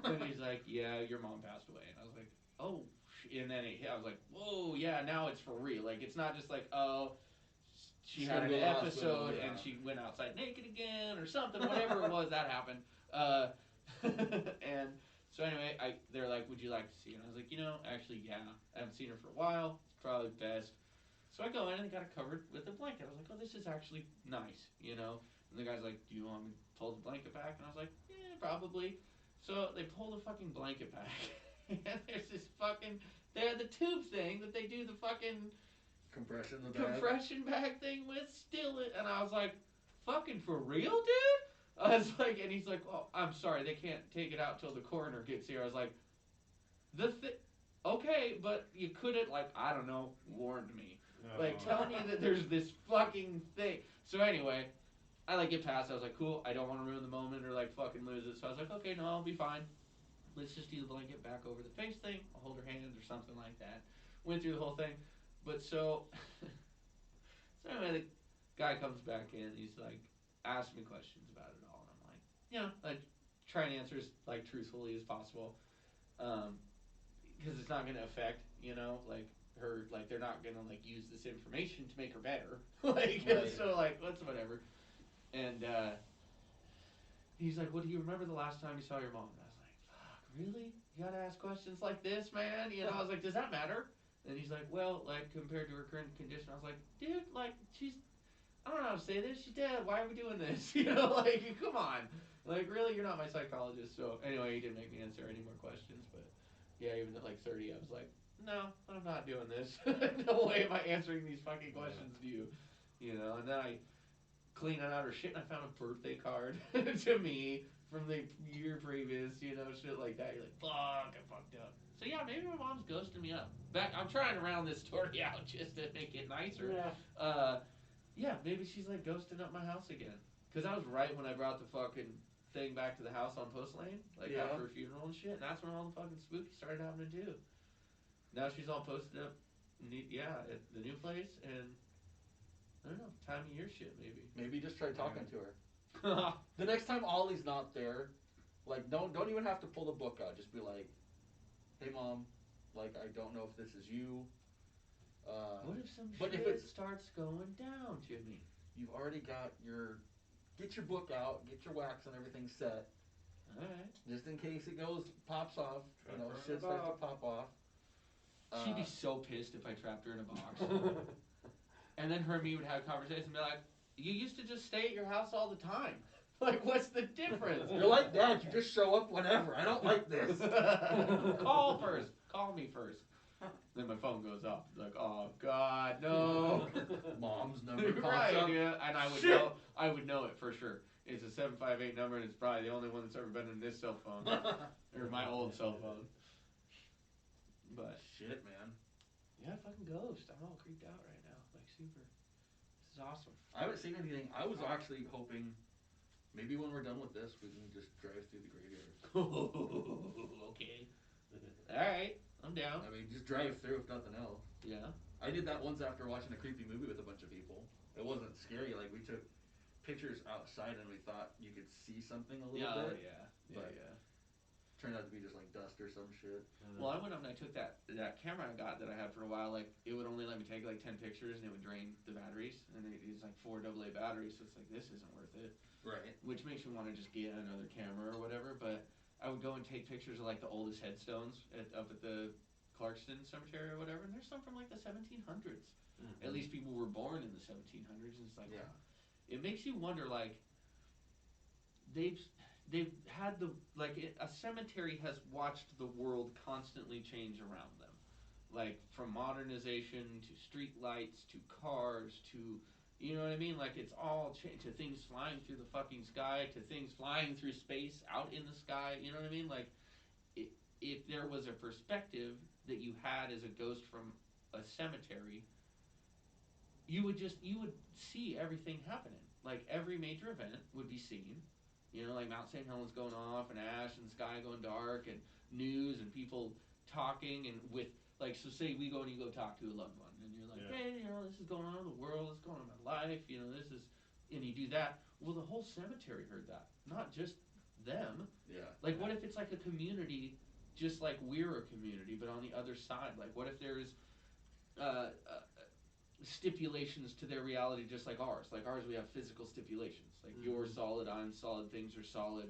And he's like, yeah, your mom passed away. And I was like, oh, and then I was like, whoa, yeah, now it's for real. Like, it's not just like, oh, she had an episode and she went outside naked again or something, whatever it was, that happened. And so anyway, they're like, would you like to see her? And I was like, you know, actually, yeah, I haven't seen her for a while. It's probably best. So I go in and got it covered with a blanket. I was like, oh, this is actually nice, you know? And the guy's like, do you want me to pull the blanket back? And I was like, yeah, probably. So they pull the fucking blanket back. And there's this fucking, they had the tube thing that they do the fucking compression bag thing with still it, and I was like, fucking for real, dude? I was like, and he's like, oh, I'm sorry, they can't take it out till the coroner gets here. I was like, okay, but you couldn't, like, I don't know, warned me. Like, tell me that there's this fucking thing. So anyway, I like get past. I was like, cool. I don't want to ruin the moment or like fucking lose it. So I was like, okay, no, I'll be fine. Let's just do the blanket back over the face thing. I'll hold her hands or something like that. Went through the whole thing, but so anyway, the guy comes back in. He's like, asks me questions about it all, and I'm like, yeah, like try and answer as like truthfully as possible, because it's not gonna affect, like her, like they're not gonna like use this information to make her better, like right. So like whatever. And he's like, "What do you remember the last time you saw your mom?" And I was like, "Fuck, really? You gotta ask questions like this, man?" I was like, "Does that matter?" And he's like, "Well, like compared to her current condition." I was like, "Dude, like I don't know how to say this. She's dead. Why are we doing this? Like, come on. Like, really, you're not my psychologist." So anyway, he didn't make me answer any more questions. But yeah, even at like 30, I was like, "No, I'm not doing this. No way am I answering these fucking questions to you." And then I cleaning out her shit, and I found a birthday card to me from the year previous, shit like that. You're like, fuck, I fucked up. So yeah, maybe my mom's ghosting me up. I'm trying to round this story out just to make it nicer. Yeah, maybe she's like ghosting up my house again. Because that was right when I brought the fucking thing back to the house on Post Lane, like after a funeral and shit, and that's when all the fucking spooky started happening too. Now she's all posted up, at the new place, and I don't know, time of year shit, maybe. Maybe just try talking to her. The next time Ollie's not there, like, don't even have to pull the book out. Just be like, "Hey, Mom, like, I don't know if this is you. What if some shit starts going down, Jimmy? You've already got get your book out, get your wax and everything set. Alright. Just in case it pops off, shit starts to pop off." She'd be so pissed if I trapped her in a box. And then her and me would have a conversation and be like, "You used to just stay at your house all the time. Like, what's the difference?" You're like Dad, you just show up whenever. I don't like this. Call first. Call me first. Then my phone goes off. Like, oh God, no. Mom's number pops right, up. Yeah, and I would know it for sure. It's a 758 number, and it's probably the only one that's ever been in this cell phone. Or my old cell phone. But shit, man. Yeah, fucking ghost. I'm all creeped out right now. Like, super. This is awesome. I haven't seen anything. I was actually hoping maybe when we're done with this, we can just drive through the graveyard. Okay. Alright, I'm down. I mean, just drive through if nothing else. Yeah. I did that once after watching a creepy movie with a bunch of people. It wasn't scary. Like, we took pictures outside and we thought you could see something a little bit. Yeah. Turned out to be just like dust or some shit. Well, I went up and I took that camera I got that I had for a while. Like, it would only let me take like 10 pictures and it would drain the batteries. And it's like 4 AA batteries, so it's like, this isn't worth it. Right. Which makes me want to just get another camera or whatever. But I would go and take pictures of like the oldest headstones up at the Clarkston Cemetery or whatever. And there's some from like the 1700s. Mm-hmm. At least people were born in the 1700s. And it's like, it makes you wonder, like, they've had a cemetery has watched the world constantly change around them, like from modernization to street lights to cars to, you know what I mean, like it's all changed, to things flying through the fucking sky, to things flying through space out in the sky, you know what I mean, like if there was a perspective that you had as a ghost from a cemetery, you would see everything happening, like every major event would be seen. Like Mount St. Helens going off and ash and the sky going dark and news and people talking and with, like, so say we go and you go talk to a loved one and you're like, hey, this is going on in the world, this is going on in my life, this is, and you do that. Well, the whole cemetery heard that, not just them. Yeah. Like, what if it's like a community, just like we're a community, but on the other side? Like, what if there's stipulations to their reality just like ours? Like ours, we have physical stipulations. Like you're solid, I'm solid, things are solid.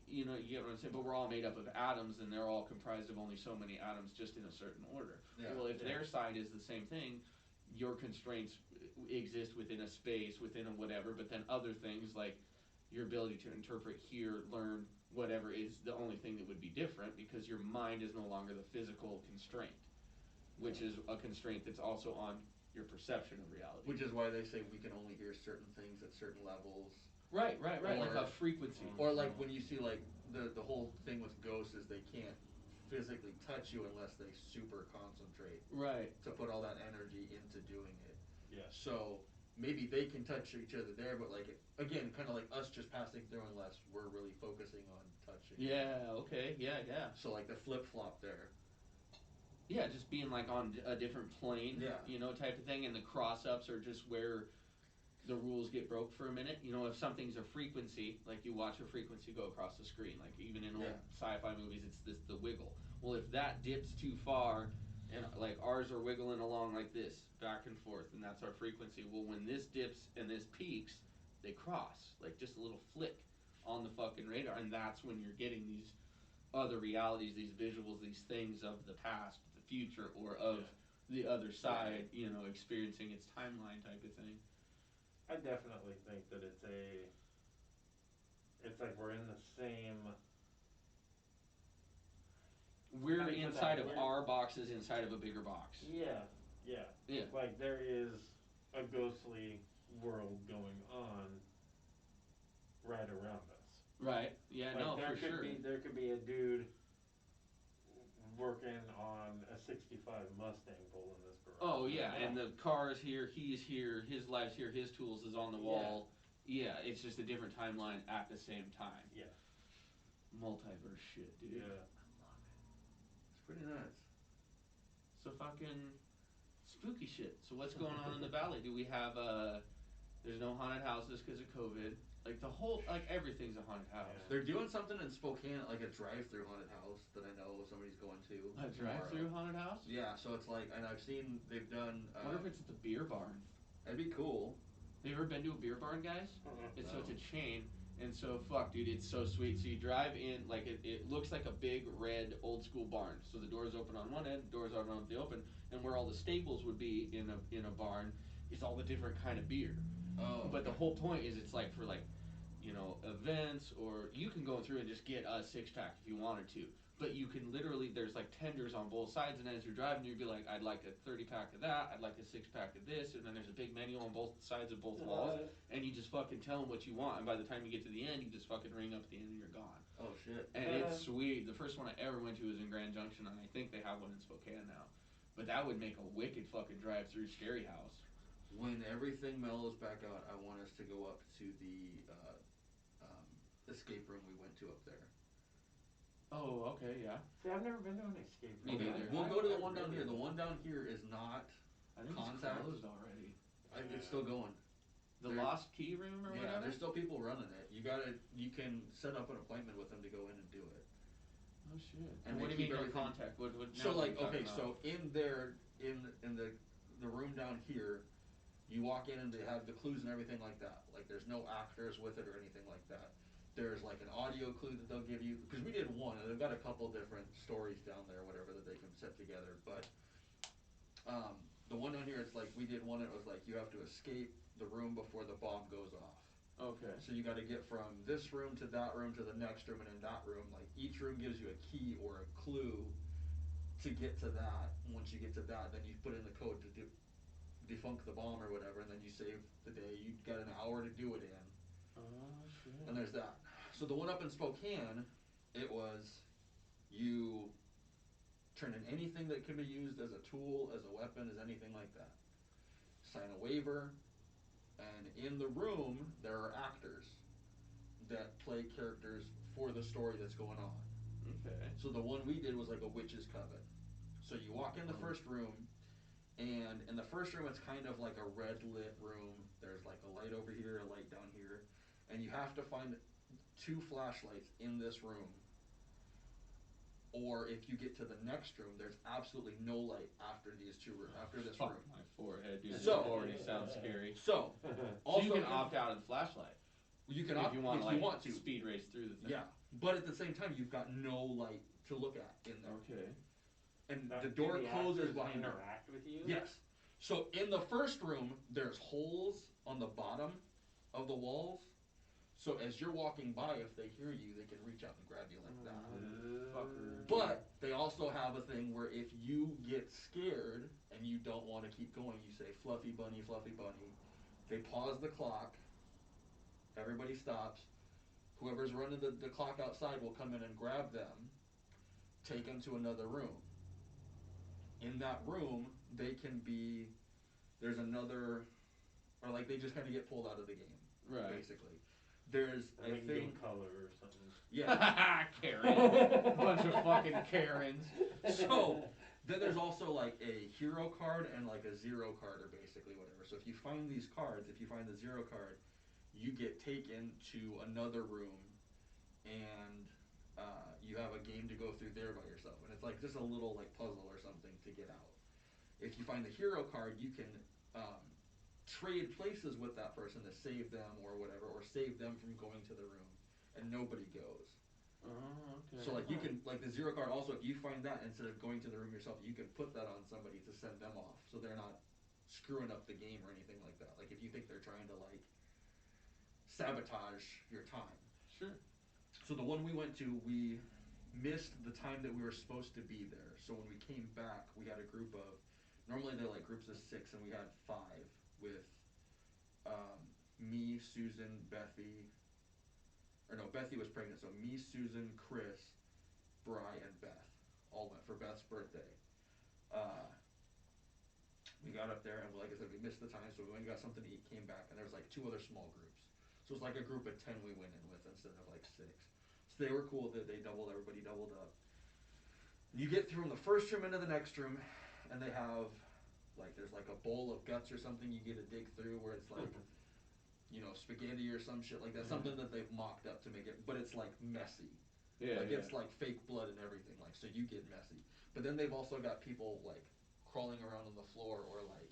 You get what I'm saying? But we're all made up of atoms, and they're all comprised of only so many atoms just in a certain order. Yeah. Well, if their side is the same thing, your constraints exist within a space, within a whatever, but then other things like your ability to interpret, hear, learn, whatever is the only thing that would be different, because your mind is no longer the physical constraint, which is a constraint that's also on your perception of reality. Which is why they say we can only hear certain things at certain levels. Right, like Or- a frequency. Or like when you see like the whole thing with ghosts is they can't physically touch you unless they super concentrate Right. to put all that energy into doing it. Yeah. So maybe they can touch each other there, but like again, kind of like us just passing through unless we're really focusing on touching. Yeah, okay, yeah. So like the flip flop there. Yeah, just being like on a different plane, Yeah. you know, type of thing, and the cross-ups are just where the rules get broke for a minute. You know, if something's a frequency, like you watch a frequency go across the screen, like even in old sci-fi movies, it's the wiggle. Well, if that dips too far, and like ours are wiggling along like this, back and forth, and that's our frequency. Well, when this dips and this peaks, they cross, like just a little flick on the fucking radar, and that's when you're getting these other realities, these visuals, these things of the past, the future, or of the other side, you know, experiencing its timeline type of thing. I definitely think that it's like we're in the same. We're inside of our boxes inside of a bigger box. Yeah. Yeah. Like there is a ghostly world going on right around us. Right. Yeah. Like no, for sure. There could be a dude working on a '65 Mustang pulling this garage. Oh yeah, and the car is here, he's here, his life's here, his tools is on the wall. Yeah, it's just a different timeline at the same time. Yeah. Multiverse shit, dude. Yeah. It's pretty nuts. So fucking spooky shit. So what's going on in the valley? Do we have there's no haunted houses because of COVID. Like the whole, like everything's a haunted house. Yeah. They're doing something in Spokane, like a drive-through haunted house that I know somebody's going to. A drive-through haunted house? Yeah, so it's like, and I've seen they've done. I wonder if it's at the beer barn. That'd be cool. Have you ever been to a beer barn, guys? It's No. So it's a chain, and so fuck, dude, it's so sweet. So you drive in, like it looks like a big red old school barn. So the doors open on one end, doors are on the open, and where all the stables would be in a barn is all the different kind of beer. Oh. But the whole point is it's like for like, you know, events, or you can go through and just get a 6-pack if you wanted to. But you can literally, there's like tenders on both sides, and as you're driving, you'd be like, I'd like a 30-pack of that, I'd like a 6-pack of this, and then there's a big menu on both sides of both walls, and you just fucking tell them what you want, and by the time you get to the end, you just fucking ring up at the end and you're gone. Oh shit. And it's sweet. The first one I ever went to was in Grand Junction, and I think they have one in Spokane now. But that would make a wicked fucking drive-through scary house. When everything mellows back out, I want us to go up to the escape room we went to up there. Oh, okay, yeah. See, I've never been to an escape Me room. neither. We'll go to the one down here. The one down here is not. I think Contact. it's closed already. It's still going. The Lost Key Room or Yeah, whatever? there's still people running it. You can set up an appointment with them to go in and do it. Oh shit. And what they do you keep mean no everything- contact? What So now like, what are you okay, talking so in there, in the room down here, you walk in and they have the clues and everything like that. Like there's no actors with it or anything like that. There's like an audio clue that they'll give you, because we did one, and they've got a couple different stories down there, whatever, that they can set together. But the one down here, it's like we did one. It was like you have to escape the room before the bomb goes off. Okay. So you got to get from this room to the next room, and in that room, like each room gives you a key or a clue to get to that. And once you get to that, then you put in the code to defunk the bomb or whatever, and then you save the day. You got an hour to do it in. Oh shit. And there's that. So the one up in Spokane, it was you turn in anything that can be used as a tool, as a weapon, as anything like that. Sign a waiver, and in the room there are actors that play characters for the story that's going on. Okay. So the one we did was like a witch's coven. So you walk in the first room, and in the first room it's kind of like a red lit room. There's like a light over here, a light down here, and you have to find 2 flashlights in this room. Or if you get to the next room, there's absolutely no light after these after this Fuck room. my forehead, dude. So- This already sounds scary. So Also, you can in- opt out of the flashlight. You can if opt you want if like you want to. speed race through the thing. Yeah, but at the same time, you've got no light to look at in there. Okay. And Now, the do door the closes actors behind you. interact with you? Yes. So in the first room, there's holes on the bottom of the walls. So as you're walking by, if they hear you, they can reach out and grab you like that. Fucker. But They also have a thing where if you get scared and you don't want to keep going, you say, fluffy bunny, fluffy bunny. They pause the clock. Everybody stops. Whoever's running the clock outside will come in and grab them, take them to another room. In that room, they can be, there's another, or like they just kind of get pulled out of the game, basically. There's And a they can thing. give color or something. Yeah. Karen. Bunch of fucking Karens. So, then there's also like a hero card and like a zero card, or basically whatever. So if you find these cards, if you find the zero card, you get taken to another room, and you have a game to go through there by yourself. And it's like just a little like puzzle or something to get out. If you find the hero card, you can trade places with that person to save them or whatever, or save them from going to the room, and nobody goes. Oh, okay. So like you can, like the zero card also, if you find that, instead of going to the room yourself, you can put that on somebody to send them off, so they're not screwing up the game or anything like that. Like if you think they're trying to like sabotage your time. Sure. So the one we went to, we missed the time that we were supposed to be there. So when we came back, we had a group of, normally they're like groups of 6, and we had 5 with me, Susan, Bethy, or no, Bethy was pregnant, so me, Susan, Chris, Bri, and Beth all went for Beth's birthday. We got up there, and like I said, we missed the time, so we went and got something to eat, came back, and there was like 2 other small groups. So it was like a group of 10 we went in with instead of like 6. So they were cool that they doubled, everybody doubled up. You get through from the first room into the next room, and they have, like, there's like a bowl of guts or something you get to dig through where it's like, you know, spaghetti or some shit like that. Something that they've mocked up to make it, but it's like messy. Yeah, like it's like fake blood and everything, like, so you get messy. But then they've also got people like crawling around on the floor, or like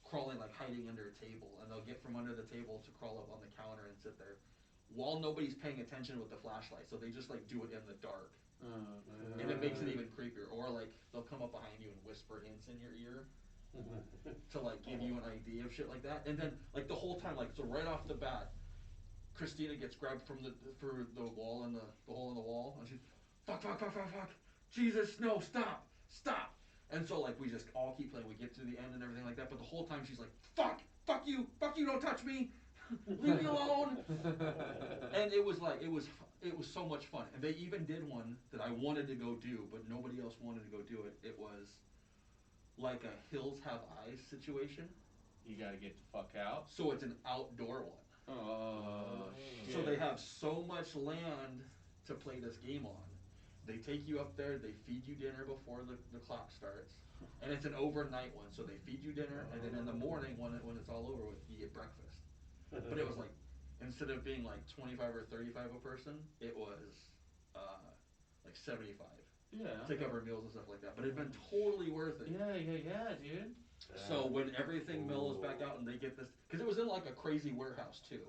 crawling, like hiding under a table, and they'll get from under the table to crawl up on the counter and sit there while nobody's paying attention with the flashlight. So they just like do it in the dark. And it makes it even creepier. Or like they'll come up behind you and whisper hints in your ear to like give you an idea of shit like that. And then like the whole time, like, so right off the bat, Christina gets grabbed from the wall, and the hole in the wall, and she's fuck, Jesus, no, stop. And so like we just all keep playing. We get to the end and everything like that. But the whole time she's like, fuck you, don't touch me, leave me alone. And it was like, it was so much fun. And they even did one that I wanted to go do, but nobody else wanted to go do it. It was like a Hills Have Eyes situation. You gotta get the fuck out. So it's an outdoor one. Oh, So they have so much land to play this game on. They take you up there, they feed you dinner before the clock starts. And it's an overnight one, so they feed you dinner, and then in the morning, when it's all over with, you get breakfast. But it was like, instead of being like 25 or 35 a person, it was like 75. Yeah. To cover meals and stuff like that. But it'd been totally worth it. Yeah, dude. So when everything mellows back out and they get this, because it was in like a crazy warehouse too.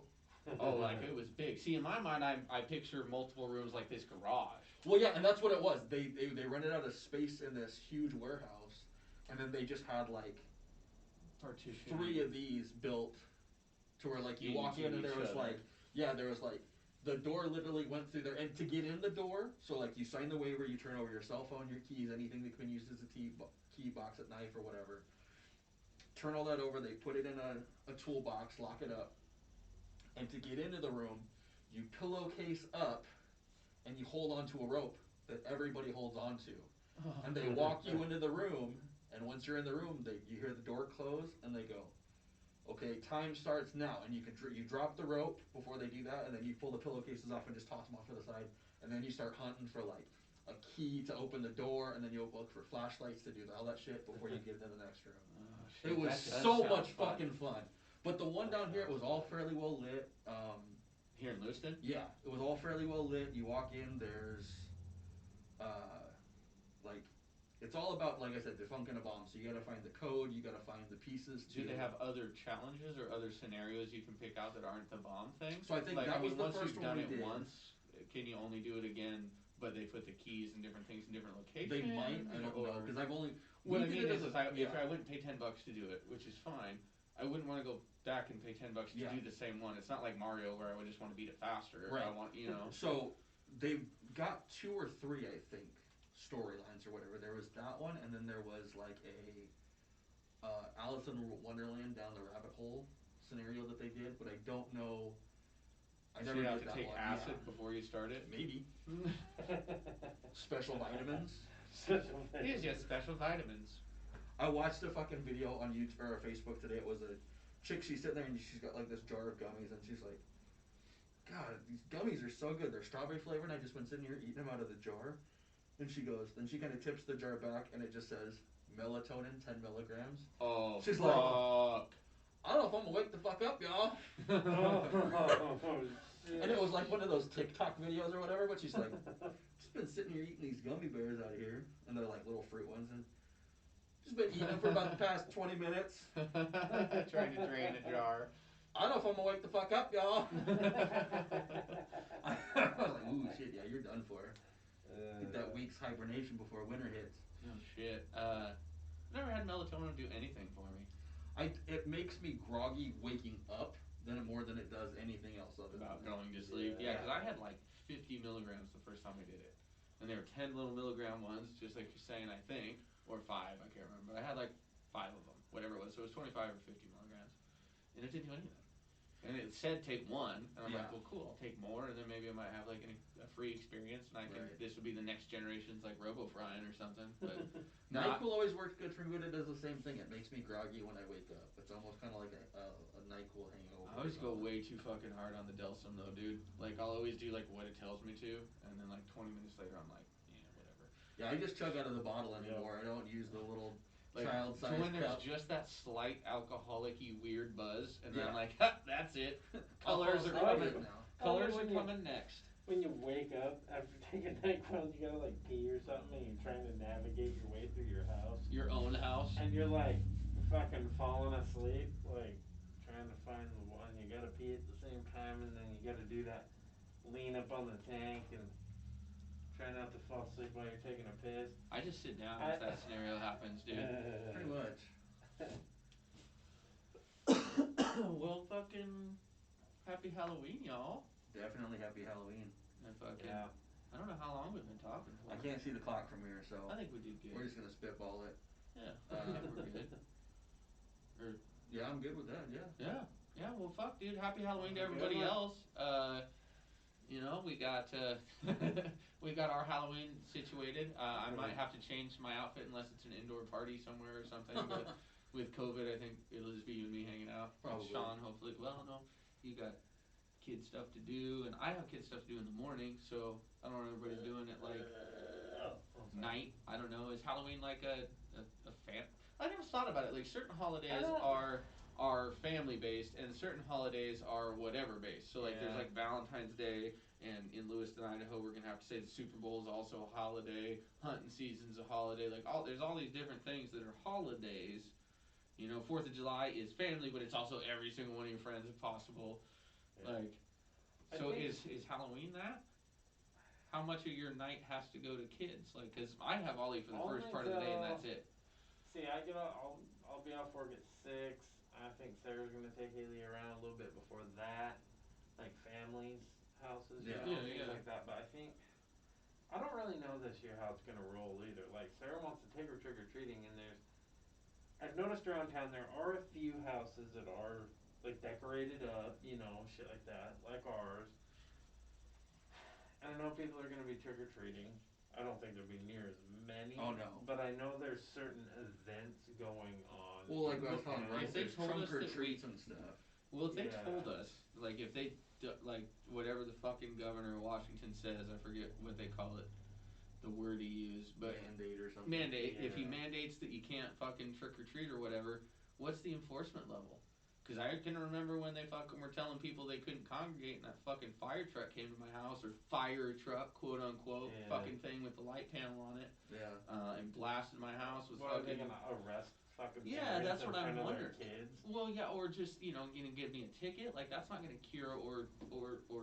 Oh, like it was big. See, in my mind, I picture multiple rooms like this garage. Well, yeah, and that's what it was. They rented out a space in this huge warehouse, and then they just had like Partition. 3 of these built to where like you walk in and there was like, yeah, there was like, the door literally went through there, and to get in the door, so like you sign the waiver, you turn over your cell phone, your keys, anything that can be used as a key box at knife or whatever. Turn all that over, they put it in a toolbox, lock it up, and to get into the room, you pillowcase up, and you hold onto a rope that everybody holds onto. And they walk you into the room, and once you're in the room, you hear the door close, and they go, okay, time starts now. And you drop the rope before they do that, and then you pull the pillowcases off and just toss them off to the side, and then you start hunting for like a key to open the door, and then you look for flashlights to do all that shit before you get into the next room. It was so much fucking fun. But the one down here, it was all fairly well lit. Here in Lewiston? Yeah, it was all fairly well lit. You walk in, there's like, it's all about, like I said, defunking a bomb. So you gotta find the code, you gotta find the pieces. Do they have other challenges or other scenarios you can pick out that aren't the bomb thing? So I think like, that was the first one we did. Once, can you only do it again, but they put the keys and different things in different locations? They might, I don't know, because I've only... What I mean is, if I wouldn't pay $10 to do it, which is fine, I wouldn't want to go back and pay $10 to do the same one. It's not like Mario where I would just want to beat it faster. Right. I want, you know. So they've got 2 or 3, I think. storylines or whatever. There was that one, and then there was like a Alice in Wonderland down the rabbit hole scenario that they did, but I don't know. I So never you have did to that take one. acid Yeah. before you start it? Maybe special vitamins. Here's your special vitamins. I watched a fucking video on YouTube or Facebook today. It was a chick. She's sitting there and she's got like this jar of gummies, and she's like, "God, these gummies are so good. They're strawberry flavored. And I just been sitting here eating them out of the jar." And she goes, then she kind of tips the jar back, and it just says melatonin, 10 milligrams. Oh, she's fuck. like, I don't know if I'm gonna wake the fuck up, y'all. And it was like one of those TikTok videos or whatever, but she's like, just been sitting here eating these gummy bears out here, and they're like little fruit ones, and just been eating them for about the past 20 minutes. Trying to drain a jar. I don't know if I'm gonna wake the fuck up, y'all. I was like, ooh, shit, yeah, you're done for. Get that week's hibernation before winter hits. Oh, shit. Never had melatonin do anything for me. It makes me groggy waking up more than it does anything else other About than going to sleep. Yeah. Yeah, because I had like 50 milligrams the first time I did it. And they were 10 little milligram ones, just like you're saying, I think. Or 5, I can't remember. But I had like 5 of them, whatever it was. So it was 25 or 50 milligrams. And it didn't do anything. And it said take 1. And I'm like, well, cool, I'll take more. And then maybe I might have like a free experience. And I can, this will be the next generation's like Robo-Frying or something. But NyQuil always works good for me, but it does the same thing. It makes me groggy when I wake up. It's almost kind of like a NyQuil hangover. I always go way too fucking hard on the Delsum though, dude. Like I'll always do like what it tells me to, and then like 20 minutes later I'm like, yeah, whatever. Yeah, I just chug out of the bottle anymore. I don't use the little Like child-sized when there's cup. just that slight alcoholic-y weird buzz, and then like, ha, that's it. Colors are I'll coming. it now. Colors are coming next. When you wake up after taking NyQuil, you gotta like pee or something, and you're trying to navigate your way through your house. Your own house. And you're like fucking falling asleep, like trying to find the one. You gotta pee at the same time, and then you gotta do that lean up on the tank and try not to fall asleep while you're taking a piss. I just sit down if that scenario happens, dude. Pretty much. Well, fucking happy Halloween, y'all. Definitely happy Halloween. And fucking, Yeah. I don't know how long we've been talking for. I can't see the clock from here, so I think we did good. we're just gonna spitball it. Yeah, I think we're good. Yeah, I'm good with that. Yeah. Yeah. Well, fuck, dude. Happy Halloween to Good everybody one. else. You know, we got we got our Halloween situated. I might have to change my outfit unless it's an indoor party somewhere or something. But with COVID, I think it'll just be you and me hanging out. Probably. Sean, hopefully. Well, no, you got kid stuff to do, and I have kid stuff to do in the morning. So I don't know what everybody's doing at like night. I don't know. Is Halloween like a fan? I never thought about it. Like certain holidays are family based, and certain holidays are whatever based. So like there's like Valentine's Day, and in Lewiston, Idaho, we're gonna have to say the Super Bowl is also a holiday. Hunting season's a holiday. Like there's all these different things that are holidays. You know, 4th of July is family, but it's also every single one of your friends if possible. Yeah. Like, so is Halloween that? How much of your night has to go to kids? Like, cause I have Ollie for the first part of the day, and that's it. See, I get out. I'll be off work at 6. I think Sarah's gonna take Haley around a little bit before that, like families' houses, you know, things like that. But I think I don't really know this year how it's gonna roll either. Like Sarah wants to take her trick or treating, and I've noticed around town there are a few houses that are like decorated up, you know, shit like that, like ours. And I know people are gonna be trick or treating. I don't think there'll be near as many. Oh no. But I know there's certain events going on. Well, like I was telling If right, they there's told trunk us or that treats and stuff. Well, if they told us, like if they, like whatever the fucking governor of Washington says, I forget what they call it, the word he used, but Mandate or something. mandate. If he mandates that you can't fucking trick or treat or whatever, what's the enforcement level? Because I can remember when they fucking were telling people they couldn't congregate, and that fucking fire truck came to my house, or fire truck, quote unquote, fucking thing with the light panel on it, and blasted my house with What, fucking. are they gonna arrest fucking Yeah, that's what I'm wondering. Kids? Well, yeah, or just gonna give me a ticket. Like that's not gonna cure or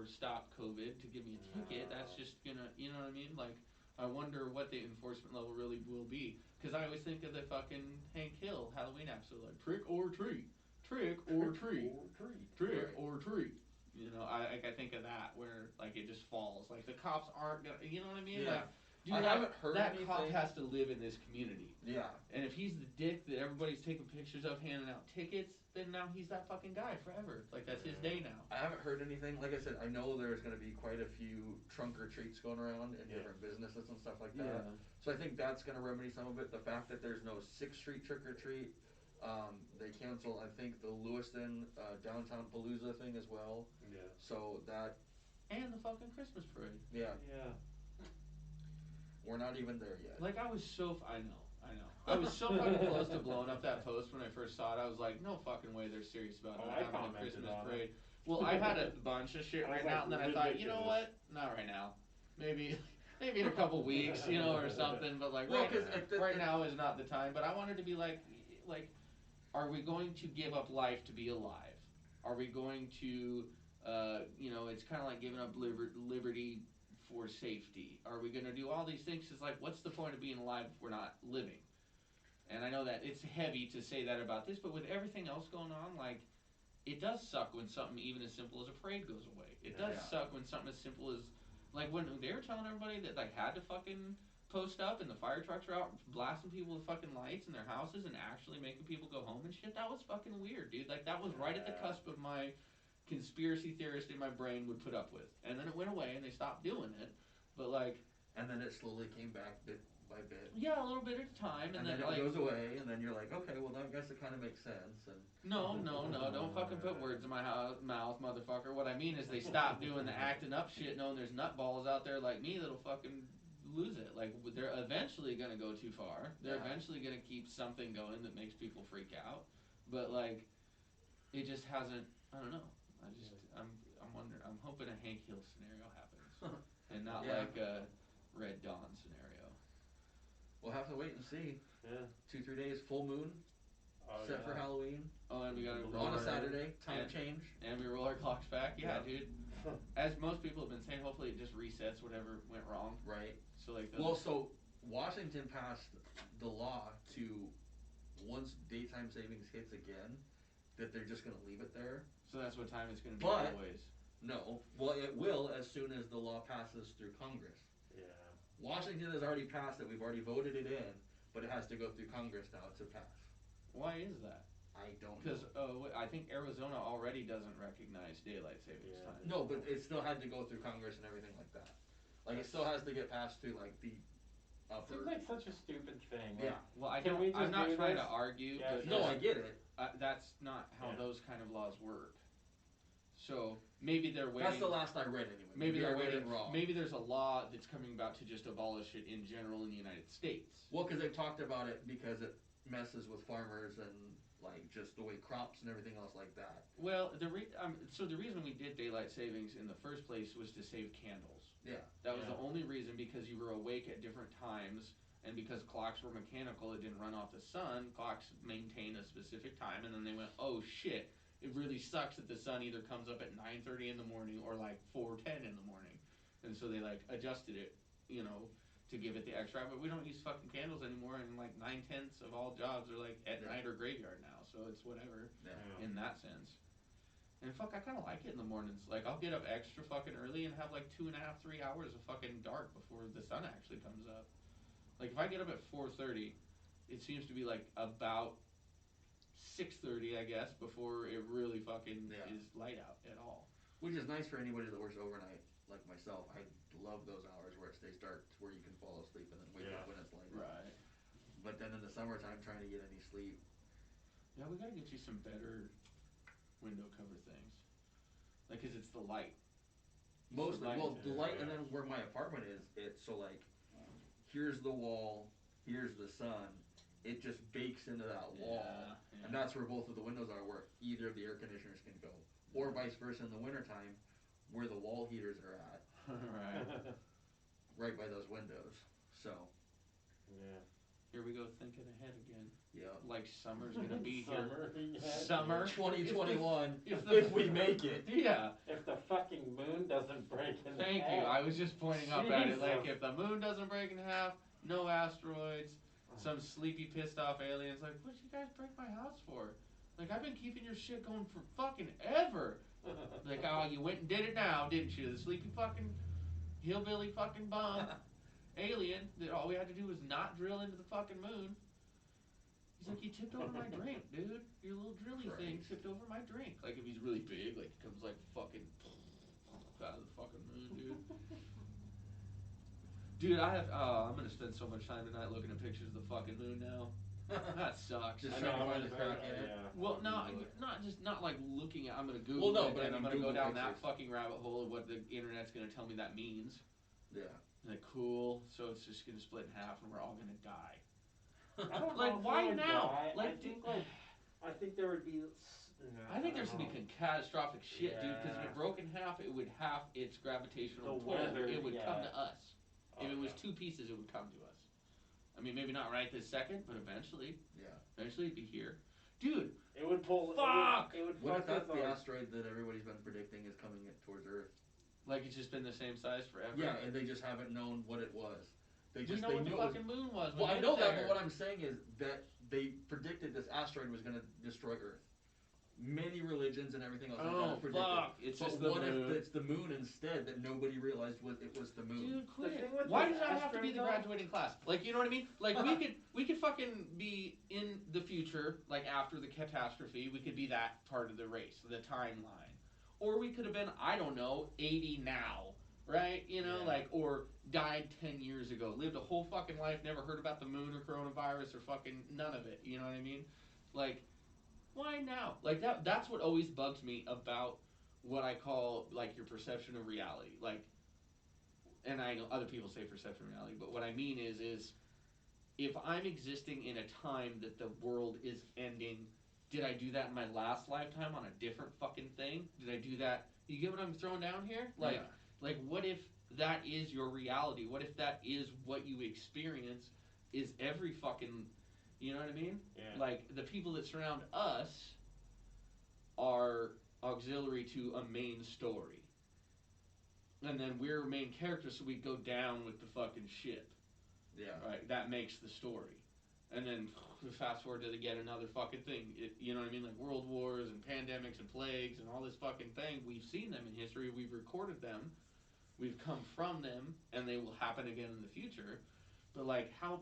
stop COVID to give me a ticket. That's just gonna, you know what I mean? Like I wonder what the enforcement level really will be. Because I always think of the fucking Hank Hill Halloween episode, like trick or treat, trick or treat, trick or treat. You know, I think of that where like it just falls. Like the cops aren't gonna, you know what I mean? Yeah. Like Dude, I haven't heard that anything. cop has to live in this community. Yeah. And if he's the dick that everybody's taking pictures of, handing out tickets, then now he's that fucking guy forever. Like, that's his day now. I haven't heard anything. Like I said, I know there's going to be quite a few trunk or treats going around in different businesses and stuff like that. Yeah. So I think that's going to remedy some of it. The fact that there's no 6th Street trick or treat. They canceled, I think, the Lewiston downtown Palooza thing as well. Yeah. So that. And the fucking Christmas parade. Yeah. Yeah. We're not even there yet. Like, I was so. I know. I was so fucking close to blowing up that post when I first saw it. I was like, no fucking way they're serious about Oh, not I having a commented Christmas on it. parade. Well, I had a bunch of shit I was written out, and then I thought, you know ridiculous. what? Not right now. Maybe in a couple weeks, or something. But like, Well, right now is not the time. But I wanted to be like, are we going to give up life to be alive? Are we going to, it's kind of like giving up liberty for safety. Are we going to do all these things? It's like, what's the point of being alive if we're not living? And I know that it's heavy to say that about this, but with everything else going on, like, it does suck when something even as simple as a parade goes away. It does suck when something as simple as, like, when they were telling everybody that, like, had to fucking post up and the fire trucks were out blasting people with fucking lights in their houses and actually making people go home and shit. That was fucking weird, dude. Like, that was right at the cusp of my conspiracy theorist in my brain would put up with. And then it went away and they stopped doing it. But, like... And then it slowly came back bit by bit. Yeah, a little bit at a time. And then it like, goes away, and then you're like, okay, well, I guess it kind of makes sense. And No, don't fucking put words in my mouth, motherfucker. What I mean is they stop doing the acting up shit knowing there's nutballs out there like me that'll fucking lose it. Like, they're eventually gonna go too far. They're eventually gonna keep something going that makes people freak out. But, like, it just hasn't, I don't know. I'm wondering, I'm hoping a Hank Hill scenario happens. And not like a Red Dawn scenario. We'll have to wait and see. Yeah. 2-3 days, full moon, set for Halloween. Oh, and we got on a Saturday, time change. And we roll our clocks back. Yeah, dude. As most people have been saying, hopefully it just resets whatever went wrong. Right. So like. So Washington passed the law to, once daytime savings hits again, that they're just going to leave it there. So that's what time it's going to be always. No. Well, it will as soon as the law passes through Congress. Yeah. Washington has already passed it. We've already voted it in, but it has to go through Congress now to pass. Why is that? I don't know. Because I think Arizona already doesn't recognize daylight savings time. No, but it still had to go through Congress and everything like that. Like, it still has to get passed through, like, the upper... Seems like such a stupid thing. Like, Yeah. Well, I'm I'm not trying to argue, Yeah, but... No, I get it. That's not how those kind of laws work. So, maybe they're waiting... That's the last I read, anyway. Maybe they're waiting... wrong. Maybe there's a law that's coming about to just abolish it in general in the United States. Well, because they've talked about it because it messes with farmers and, like, just the way crops and everything else like that. Well, so the reason we did daylight savings in the first place was to save candles. Yeah. That was the only reason, because you were awake at different times, and because clocks were mechanical, it didn't run off the sun. Clocks maintain a specific time, and then they went, oh shit, it really sucks that the sun either comes up at 9:30 in the morning or like 4:10 in the morning. And so they like adjusted it, to give it the extra. But we don't use fucking candles anymore, and like 9/10 of all jobs are like at night or graveyard now, so it's whatever in that sense. And fuck, I kind of like it in the mornings. Like, I'll get up extra fucking early and have like 2.5, 3 hours of fucking dark before the sun actually comes up. Like, if I get up at 4:30, it seems to be like about 6:30, I guess, before it really fucking is light out at all. Which is nice for anybody that works overnight, like myself. I love those hours where it stays dark to where you can fall asleep and then wake up when it's light. Right. But then in the summertime, trying to get any sleep. Yeah, we gotta get you some better window cover things. Like, 'cause it's the light. Mostly, the light, and then where my apartment is, it's so like, here's the wall, here's the sun. It just bakes into that wall, and that's where both of the windows are, where either of the air conditioners can go, or vice versa in the wintertime, where the wall heaters are at. Right. Right by those windows. So. Yeah. Here we go thinking ahead again. Yeah. Like summer's gonna be here. Summer. Summer. 2021. If we make it. Yeah. If the fucking moon doesn't break in half. Thank you. I was just pointing up at it. Like, Jesus. if the moon doesn't break in half, no asteroids, some sleepy, pissed off aliens. Like, what'd you guys break my house for? Like, I've been keeping your shit going for fucking ever. Like, oh, you went and did it now, didn't you? The sleepy fucking hillbilly fucking bum. alien that all we had to do was not drill into the fucking moon. He's like, you tipped over my drink, dude. Your little drilly thing tipped over my drink. Like, if he's really big, like, he comes, like, fucking out of the fucking moon, dude. Dude, I'm gonna spend so much time tonight looking at pictures of the fucking moon now. That sucks. Just trying to find the crack in it. Yeah. Well, not like looking at. I'm gonna Google it, but and I I'm mean, gonna go Google down that pictures. fucking rabbit hole of what the internet's gonna tell me that means. Yeah. Like, cool. So it's just gonna split in half, and we're all gonna die. I don't Like, know if why we would now? die. Like, I think there would be. I think there's gonna be catastrophic shit, dude. Because if Yeah. it broke in half, it would half its gravitational The pull. weather, It would come yeah. to us. If it was two pieces, it would come to us. I mean, maybe not right this second, but eventually. Yeah. Eventually, it'd be here, dude. It would pull. Fuck! It would What if fuck that's us the up. asteroid that everybody's been predicting is coming towards Earth? Like it's just been the same size forever. Yeah, and they just haven't known what it was. They We just know they what knew the it was. fucking moon was. Well, I We know went that, there. but what I'm saying is that they predicted this asteroid was going to destroy Earth. Many religions and everything else like that have predicted. Fuck! It's But just the what moon. if it's the moon instead that nobody realized it was the moon? Dude, quit. The thing with Why this does that have to be the asteroid, though- graduating class? Like, you know what I mean? Like, we could fucking be in the future, like after the catastrophe. We could be that part of the race, the timeline, or we could have been, I don't know, 80 now, right? You know, Yeah. like, or died 10 years ago, lived a whole fucking life, never heard about the moon or coronavirus or fucking none of it. You know what I mean? Like, why now? Like that's what always bugs me about what I call like your perception of reality. Like, and I know other people say perception of reality, but what I mean is if I'm existing in a time that the world is ending, did I do that in my last lifetime on a different fucking thing? Did I do that? You get what I'm throwing down here? Like, Yeah. like what if that is your reality? What if that is what you experience? Is every fucking, you know what I mean? Yeah. Like the people that surround us are auxiliary to a main story. And then we're main characters, so we go down with the fucking ship. Yeah. Right? That makes the story. And then fast forward to get another fucking thing. You know what I mean? Like world wars and pandemics and plagues and all this fucking thing. We've seen them in history. We've recorded them. We've come from them, and they will happen again in the future. But like, how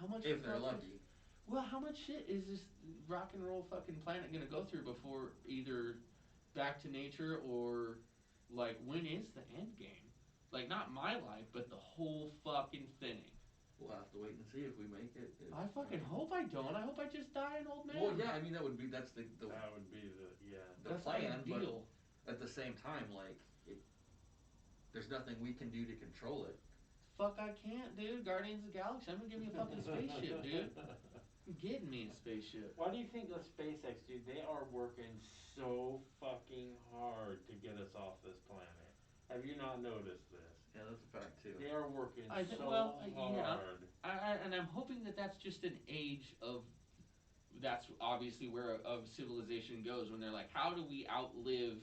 much? If they're fucking- lucky. Well, how much shit is this rock and roll fucking planet gonna go through before either back to nature or like when is the end game? Like not my life, but the whole fucking thing. We'll have to wait and see if we make it. I fucking hope I don't. I hope I just die an old man. Well, yeah, I mean that's the That would be the That's plan, but ideal. at the same time, like there's nothing we can do to control it. Fuck, I can't, dude. Guardians of the Galaxy. I'm gonna give me a fucking spaceship, dude. You're getting me a spaceship. Why do you think the SpaceX, dude? They are working so fucking hard to get us off this planet. Have you not noticed this? Yeah, that's a fact too. They are working so yeah. hard. And I'm hoping that that's just an age of. That's obviously where of civilization goes when they're like, how do we outlive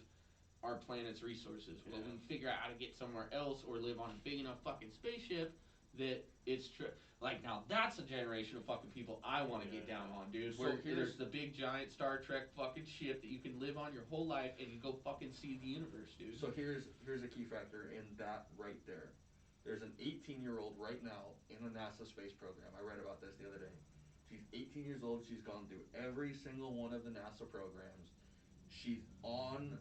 our planet's resources? Well, Yeah. we figure out how to get somewhere else or live on a big enough fucking spaceship that it's true. Like now, that's a generation of fucking people I want to get down on, dude. So Where here's- there's the big giant Star Trek fucking ship that you can live on your whole life and you go fucking see the universe, dude. So here's a key factor in that right there. There's an 18-year-old right now in the NASA space program. I read about this the other day. She's 18 years old. She's gone through every single one of the NASA programs. She's on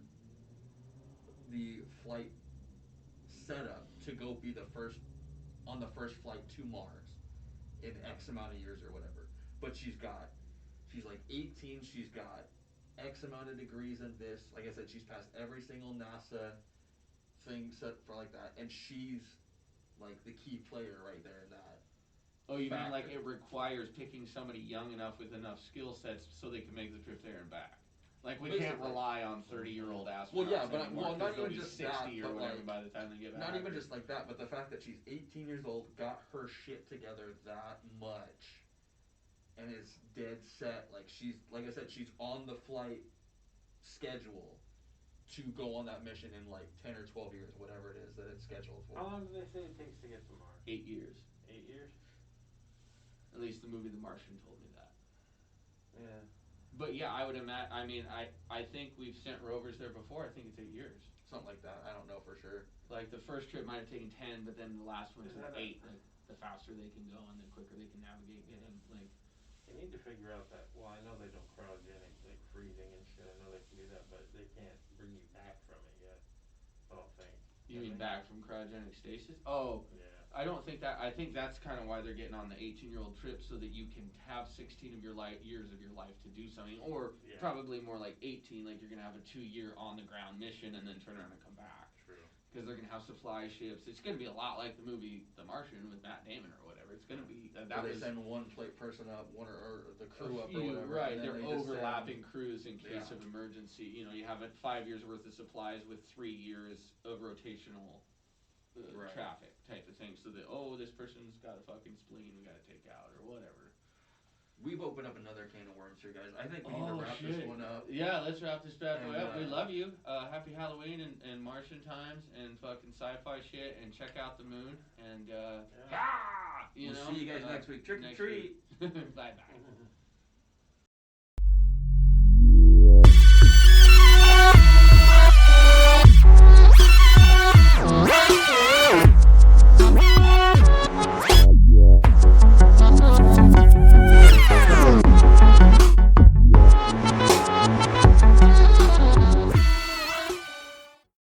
the flight setup to go be on the first flight to Mars in X amount of years or whatever. But she's like 18. She's got X amount of degrees in this. Like I said, she's passed every single NASA thing set for like that, and she's like the key player right there in that. Oh, you mean like factor. it requires picking somebody young enough with enough skill sets so they can make the trip there and back? Like we can't Basically. rely on 30-year-old astronauts Well, yeah, but anymore, not 'cause they'll even be just 60 that, or but, whatever like, by the time they get back. Not even just like that, but the fact that she's 18 years old, got her shit together that much, and is dead set. Like she's, like I said, she's on the flight schedule to go on that mission in like 10 or 12 years, whatever it is that it's scheduled for. How long do they say it takes to get to Mars? 8 years. 8 years? At least the movie The Martian told me that. Yeah. But yeah, I would imagine. I mean, I think we've sent rovers there before. I think it's 8 years. Something like that. I don't know for sure. Like the first trip might have taken 10, but then the last one Is took that a- 8. Like the faster they can go and the quicker they can navigate getting like. They need to figure out that. Well, I know they don't cryogenic like freezing and shit. I know they can do that, but they can't bring you back from it yet. I don't think. You mean back from cryogenic stasis? Oh, Yeah. I don't think that. I think that's kind of why they're getting on the 18-year-old trip so that you can have 16 of your years of your life to do something, or Yeah. probably more like 18. Like you're gonna have a 2-year on the ground mission and then turn around and come back. True. Because they're gonna have supply ships. It's gonna be a lot like the movie The Martian with Matt Damon or whatever. It's gonna be that They was send one person up, or the crew a up few, or whatever. right? And then They're they just overlapping crews in case Yeah. of emergency. You know, you have 5 years worth of supplies with 3 years of rotational Right. traffic type of thing. So that this person's got a fucking spleen we gotta take out or whatever. We've opened up another can of worms here, guys. I think we need to wrap this one up. Yeah, let's wrap this bad boy And, up. We love you. Happy Halloween and Martian times and fucking sci-fi shit and check out the moon and Yeah. you We'll know. see you guys next week. Trick or treat. Bye bye.